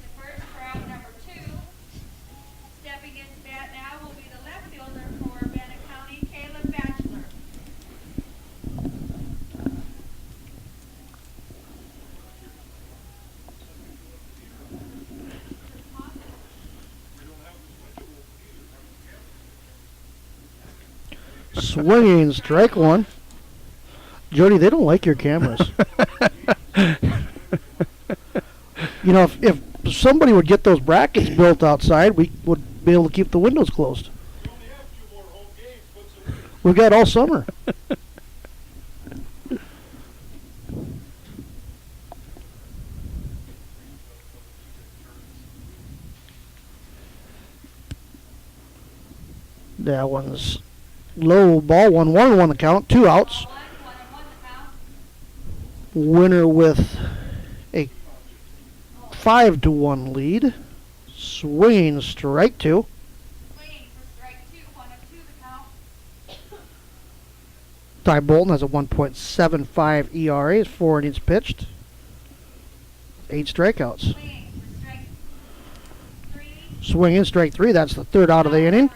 Stepping into bat now will be the left fielder for Bennett County, Caleb Batchelor. Swinging strike one. Jody, they don't like your cameras. You know, if somebody would get those brackets built outside, we would be able to keep the windows closed. We've got all summer. That one's low ball, 1-1 the count, 2 outs. Winner with a 5-1 lead. Swinging strike 2. Ty Bolton has a 1.75 ERA, 4 innings pitched. 8 strikeouts. Swinging strike 3, that's the 3rd out of the inning.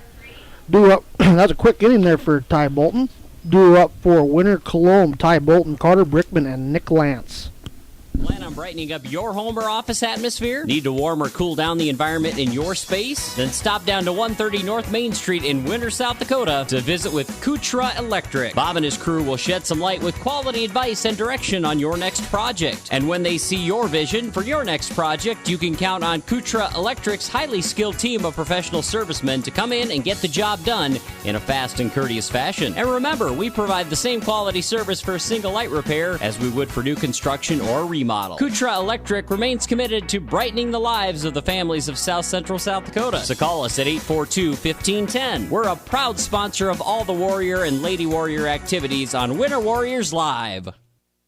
Due up, that's a quick inning there for Ty Bolton. Due up for Winter Colome, Ty Bolton, Carter Brickman, and Nick Lance. Plan on brightening up your home or office atmosphere? Need to warm or cool down the environment in your space? Then stop down to 130 North Main Street in Winter, South Dakota to visit with Kutra Electric. Bob and his crew will shed some light with quality advice and direction on your next project. And when they see your vision for your next project, you can count on Kutra Electric's highly skilled team of professional servicemen to come in and get the job done in a fast and courteous fashion. And remember, we provide the same quality service for a single light repair as we would for new construction or remodel. Kutra Electric remains committed to brightening the lives of the families of South Central South Dakota. So call us at 842-1510. We're a proud sponsor of all the Warrior and Lady Warrior activities on Winter Warriors Live.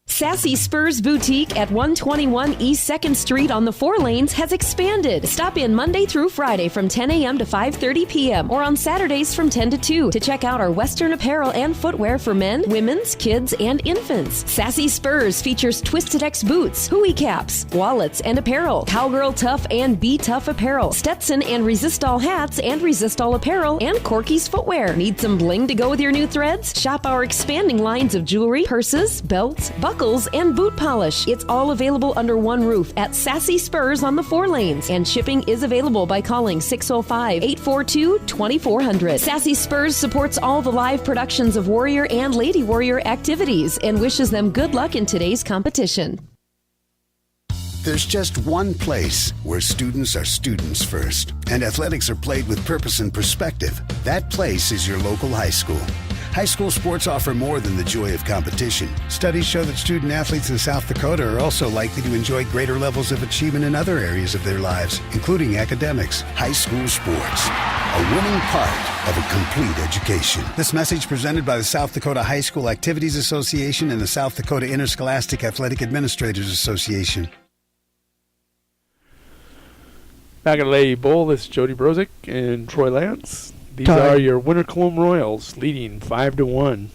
Sassy Spurs Boutique at 121 East 2nd Street on the 4 lanes has expanded. Stop in Monday through Friday from 10 a.m. to 5:30 p.m. or on Saturdays from 10 to 2 to check out our Western apparel and footwear for men, women's, kids, and infants. Sassy Spurs features Twisted X boots, hooey caps, wallets, and apparel, Cowgirl Tough and Be Tough apparel, Stetson and Resistol hats and Resistol apparel, and Corky's footwear. Need some bling to go with your new threads? Shop our expanding lines of jewelry, purses, belts, buckles, and boot polish. It's all available under one roof at Sassy Spurs on the 4 lanes, and shipping is available by calling 605-842-2400. Sassy Spurs supports all the live productions of Warrior and Lady Warrior activities and wishes them good luck in today's competition. There's just one place where students are students first, and athletics are played with purpose and perspective. That place is your local high school. High school sports offer more than the joy of competition. Studies show that student athletes in South Dakota are also likely to enjoy greater levels of achievement in other areas of their lives, including academics. High school sports, a winning part of a complete education. This message presented by the South Dakota High School Activities Association and the South Dakota Interscholastic Athletic Administrators Association. Back at Leahy Bowl, this is Jody Brozick and Troy Lance. These are your winter Colome Royals, leading 5-1.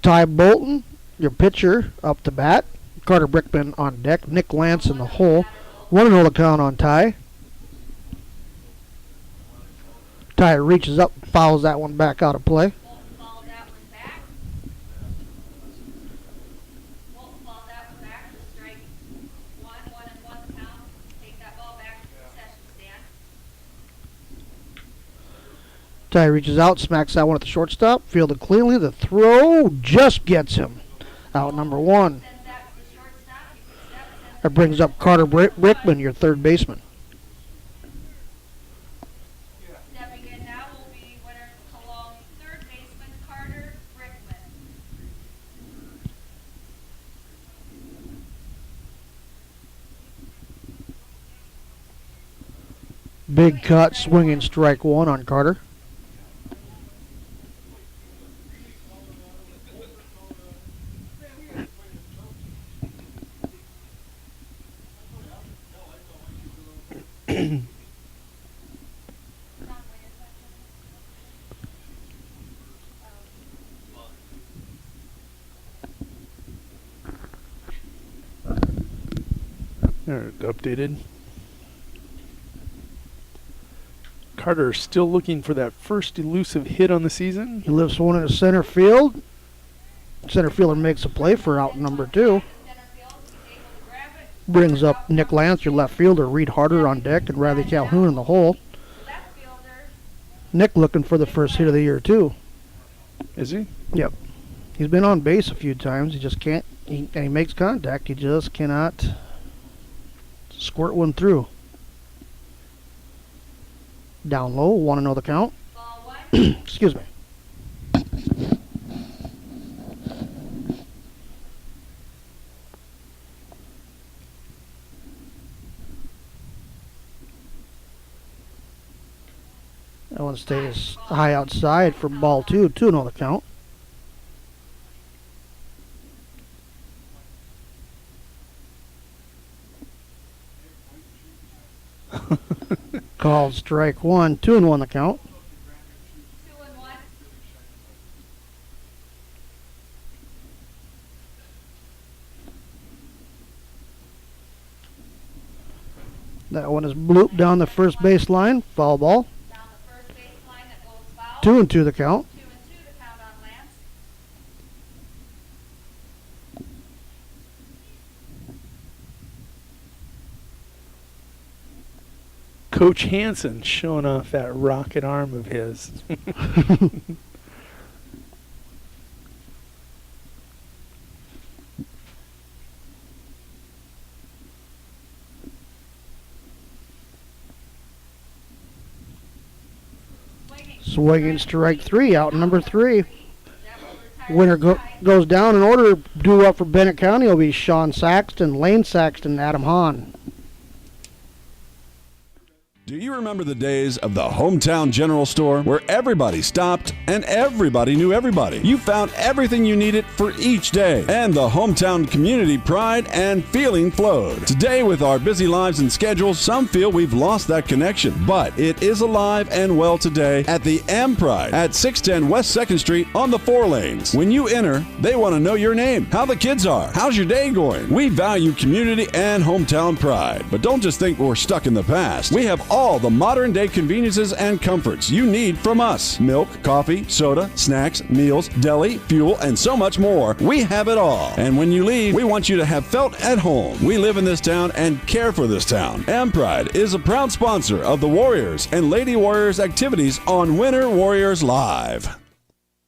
Ty Bolton, your pitcher, up to bat. Carter Brickman on deck. Nick Lance in the hole. 1-0 the count on Ty. Ty reaches up, fouls that one back out of play. Ty reaches out, smacks that one at the shortstop. Fielded cleanly. The throw just gets him. Out number 1. That brings up Carter Brickman, your third baseman. Stepping in now will be winner Colome third baseman Carter Brickman. Big cut, swinging strike 1 on Carter. They're updated. Carter still looking for that first elusive hit on the season. He lifts one into center field. Center fielder makes a play for out number 2. Brings up Nick Lance, your left fielder. Reed Harder on deck and Riley Calhoun in the hole. Nick looking for the first hit of the year, too. Is he? Yep. He's been on base a few times. He just can't, and he makes contact. He just cannot squirt one through. Down low, 1-0 the count. Excuse me. That one stays high outside for ball 2. 2-0 the count. Called strike 1. 2-1 the count. That one is blooped down the first base line. Foul ball. 2-2 the count. Coach Hansen showing off that rocket arm of his. Swinging strike 3, out number 3. Winner goes down in order. Due up for Bennett County will be Sean Saxton, Lane Saxton, Adam Hahn. Do you remember the days of the hometown general store where everybody stopped and everybody knew everybody? You found everything you needed for each day, and the hometown community pride and feeling flowed. Today, with our busy lives and schedules, some feel we've lost that connection, but it is alive and well today at the M Pride at 610 West 2nd Street on the 4 lanes. When you enter, they want to know your name, how the kids are, how's your day going. We value community and hometown pride, but don't just think we're stuck in the past. We have all the modern day conveniences and comforts you need from us. Milk, coffee, soda, snacks, meals, deli, fuel, and so much more. We have it all. And when you leave, we want you to have felt at home. We live in this town and care for this town. M-Pride is a proud sponsor of the Warriors and Lady Warriors activities on Winter Warriors Live.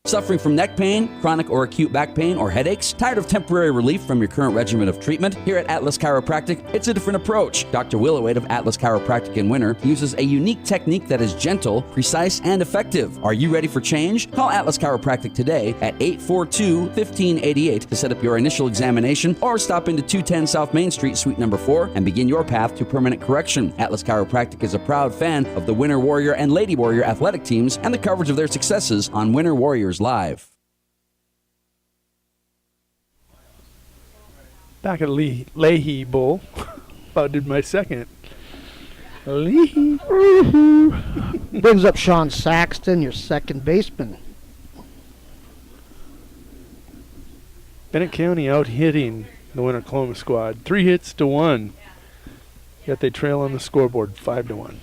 Suffering from neck pain, chronic or acute back pain, or headaches? Tired of temporary relief from your current regimen of treatment? Here at Atlas Chiropractic, it's a different approach. Dr. Willowade of Atlas Chiropractic in Winter uses a unique technique that is gentle, precise, and effective. Are you ready for change? Call Atlas Chiropractic today at 842-1588 to set up your initial examination, or stop into 210 South Main Street, Suite number 4, and begin your path to permanent correction. Atlas Chiropractic is a proud fan of the Winter Warrior and Lady Warrior athletic teams and the coverage of their successes on Winter Warriors Live. Back at Leahy Bowl. About did my second. Leahy. Brings up Sean Saxton, your second baseman. Bennett County out hitting the Winter Colome squad. 3 hits to 1. Yet they trail on the scoreboard 5-1.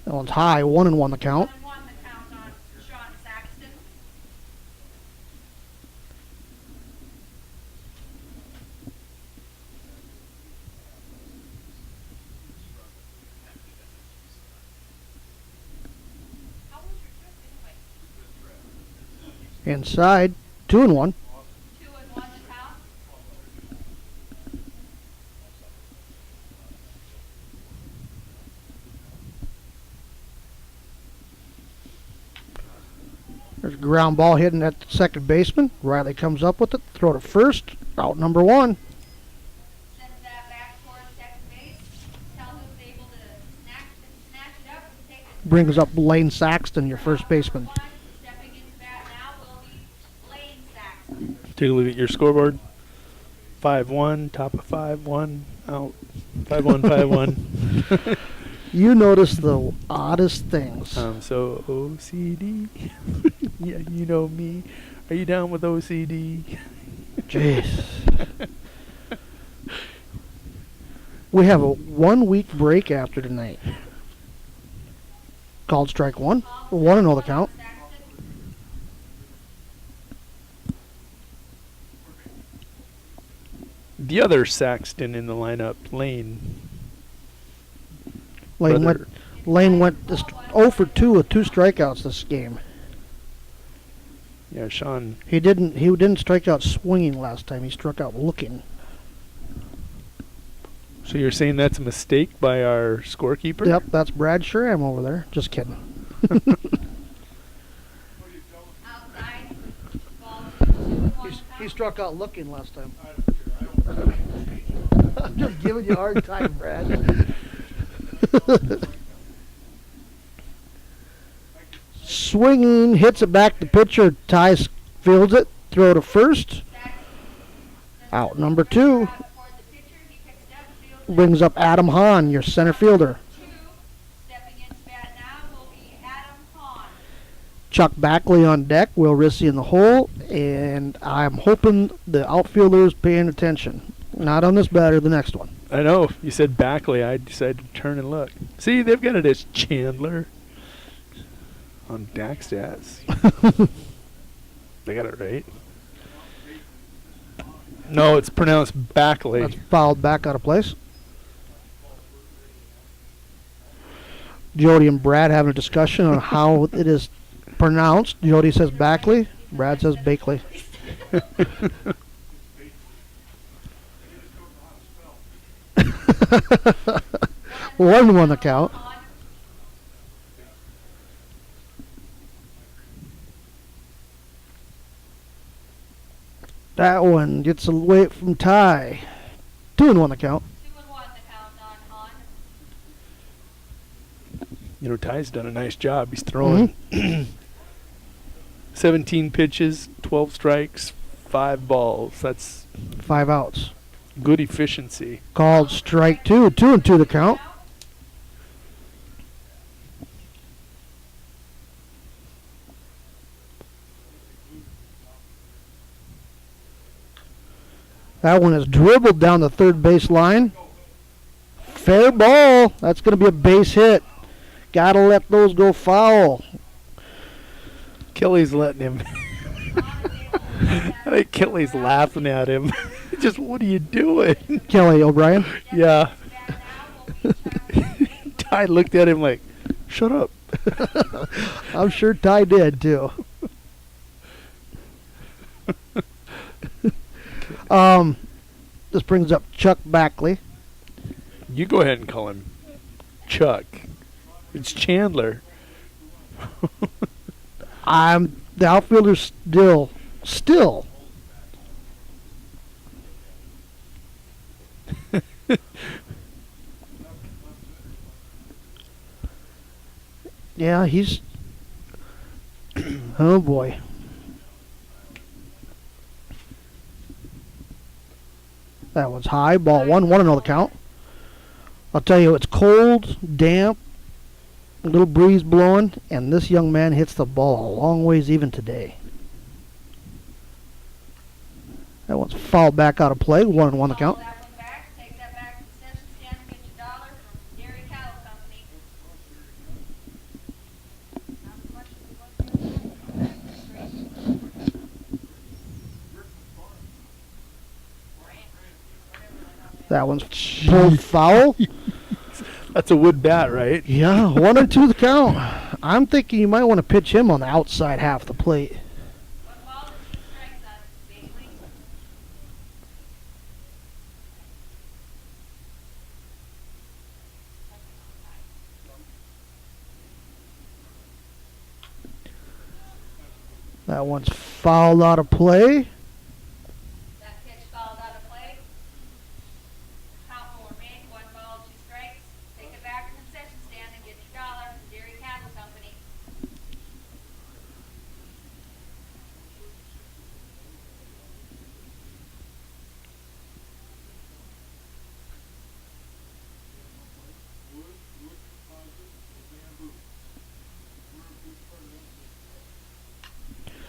That one's high, 1-1 the count. Inside, 2-1. There's a ground ball hitting at the second baseman. Riley comes up with it, throw to first, out number 1. Brings up Lane Saxton, your first baseman. Take a look at your scoreboard. 5-1, top of 5-1, out. 5-1, 5-1. You notice the oddest things. I'm so OCD. Yeah, you know me. Are you down with OCD? Jeez. We have a 1-week break after tonight. Called strike 1. 1-0 the count. The other Saxton in the lineup, Lane. Lane went 0 for 2 with 2 strikeouts this game. Yeah, Sean. He didn't strike out swinging last time. He struck out looking. So you're saying that's a mistake by our scorekeeper? Yep, that's Brad Schramm over there. Just kidding. He struck out looking last time. I'm just giving you a hard time, Brad. Swinging, hits it back to pitcher. Ties fields it. Throw to first. Out number 2. Brings up Adam Hahn, your center fielder. Chuck Backley on deck, Will Rissy in the hole, and I'm hoping the outfielder is paying attention. Not on this batter, the next one. I know. You said Backley. I decided to turn and look. See, they've got it as Chandler on DAC stats. They got it right. No, it's pronounced Backley. That's fouled back out of place. Jody and Brad having a discussion on how it is pronounced. Jody says Backley. Brad says Bakley. 1-1 the count. That one gets away from Ty. 2-1 the count. You know, Ty's done a nice job. He's throwing 17 pitches, 12 strikes, 5 balls. That's 5 outs. Good efficiency. Called strike 2. 2-2 the count. That one is dribbled down the third base line. Fair ball. That's going to be a base hit. Got to let those go foul. Kelly's letting him. I think Kelly's laughing at him. Just, what are you doing? Kelly O'Brien? Yeah. Ty looked at him like, shut up. I'm sure Ty did, too. This brings up Chuck Backley. You go ahead and call him Chuck. It's Chandler. The outfielder's still. Yeah, he's. Oh boy. That one's high. Ball 1-1 the count. I'll tell you, it's cold, damp, a little breeze blowing, and this young man hits the ball a long ways even today. That one's fouled back out of play. 1-1 the count. That one's pulled foul. That's a wood bat, right? Yeah, 1-2 the count. I'm thinking you might want to pitch him on the outside half of the plate. That one's fouled out of play.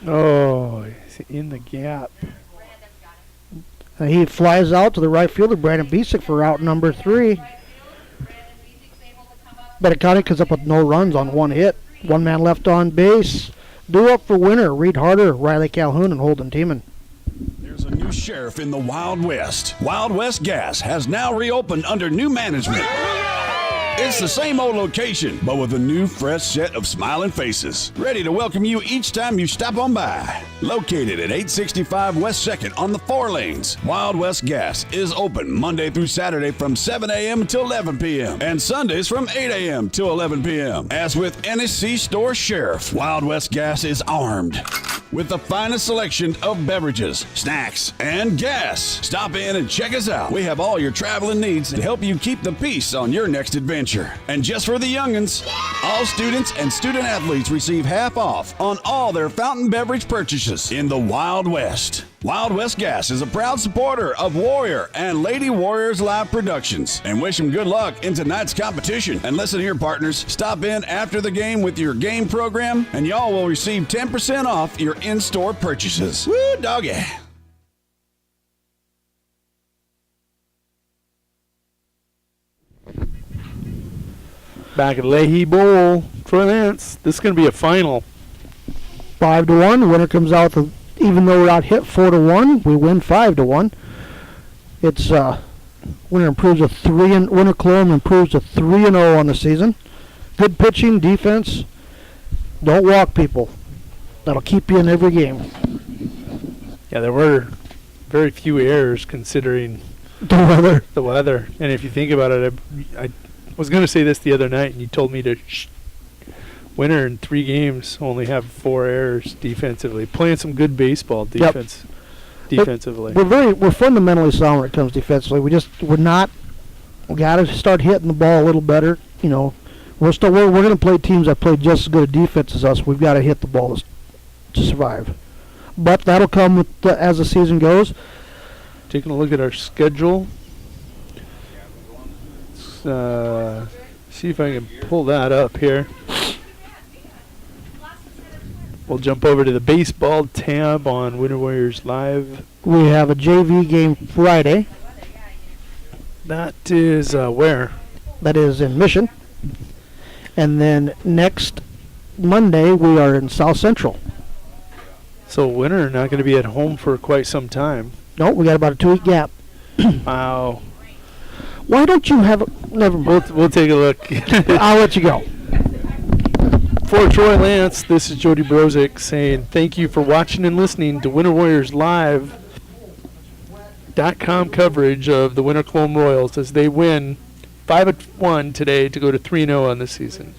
Oh, he's in the gap. He flies out to the right fielder, Brandon Bisick, for out number 3. Bennett County comes up with no runs on 1 hit. 1 man left on base. Due up for winner, Reed Harder, Riley Calhoun, and Holden Tiemann. There's a new sheriff in the Wild West. Wild West Gas has now reopened under new management. It's the same old location, but with a new, fresh set of smiling faces, ready to welcome you each time you stop on by. Located at 865 West 2nd on the 4 lanes, Wild West Gas is open Monday through Saturday from 7 a.m. until 11 p.m. and Sundays from 8 a.m. till 11 p.m. As with any C-store sheriff, Wild West Gas is armed with the finest selection of beverages, snacks, and gas. Stop in and check us out. We have all your traveling needs to help you keep the peace on your next adventure. And just for the youngins, all students and student athletes receive half off on all their fountain beverage purchases in the Wild West. Wild West Gas is a proud supporter of Warrior and Lady Warriors live productions and wish them good luck in tonight's competition. And listen here, partners, stop in after the game with your game program and y'all will receive 10% off your in-store purchases. Woo, doggy. Back at Leahy Bowl, Troy Lance. This is going to be a final. 5-1. Winner comes out with, even though we're out hit 4-1, we win 5-1. It's winner improves to 3 and winner Colome improves to 3-0 on the season. Good pitching, defense. Don't walk people. That'll keep you in every game. Yeah, there were very few errors considering the weather. And if you think about it, I was going to say this the other night, and you told me to winner in 3 games only have 4 errors defensively. Playing some good baseball defense. Yep. defensively. We're fundamentally sound when it comes defensively. We got to start hitting the ball a little better. You know, we're going to play teams that play just as good a defense as us. We've got to hit the ball to survive. But that'll come as the season goes. Taking a look at our schedule. See if I can pull that up here. We'll jump over to the baseball tab on Winter Warriors Live. We have a JV game Friday. That is where? That is in Mission. And then next Monday we are in South Central. So Winter not going to be at home for quite some time. No, we got about a 2-week gap. Wow. Why don't you have never mind. We'll take a look. I'll let you go. For Troy Lance, this is Jody Brozick saying thank you for watching and listening to Winter Warriors Live.com coverage of the Winter Colome Royals as they win 5-1 today to go to 3-0 on the season.